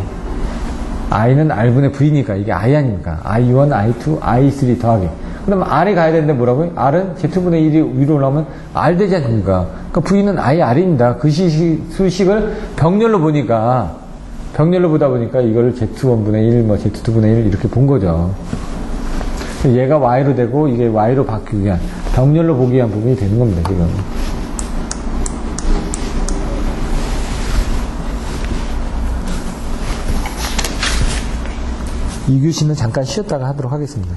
I는 R분의 V니까 이게 I 아닙니까? I1, I2, I3 더하기. 그러면 R이 가야 되는데 뭐라고요? R은 Z분의 1이 위로 올라오면 R 되지 않습니까? 그러니까 V는 IR입니다. 그 수식을 병렬로 보다 보니까 이거를 Z1분의 1, 뭐 Z2분의 1 이렇게 본 거죠. 얘가 Y로 되고 이게 Y로 바뀌기 위한, 병렬로 보기 위한 부분이 되는 겁니다, 지금. 이 교시는 잠깐 쉬었다가 하도록 하겠습니다.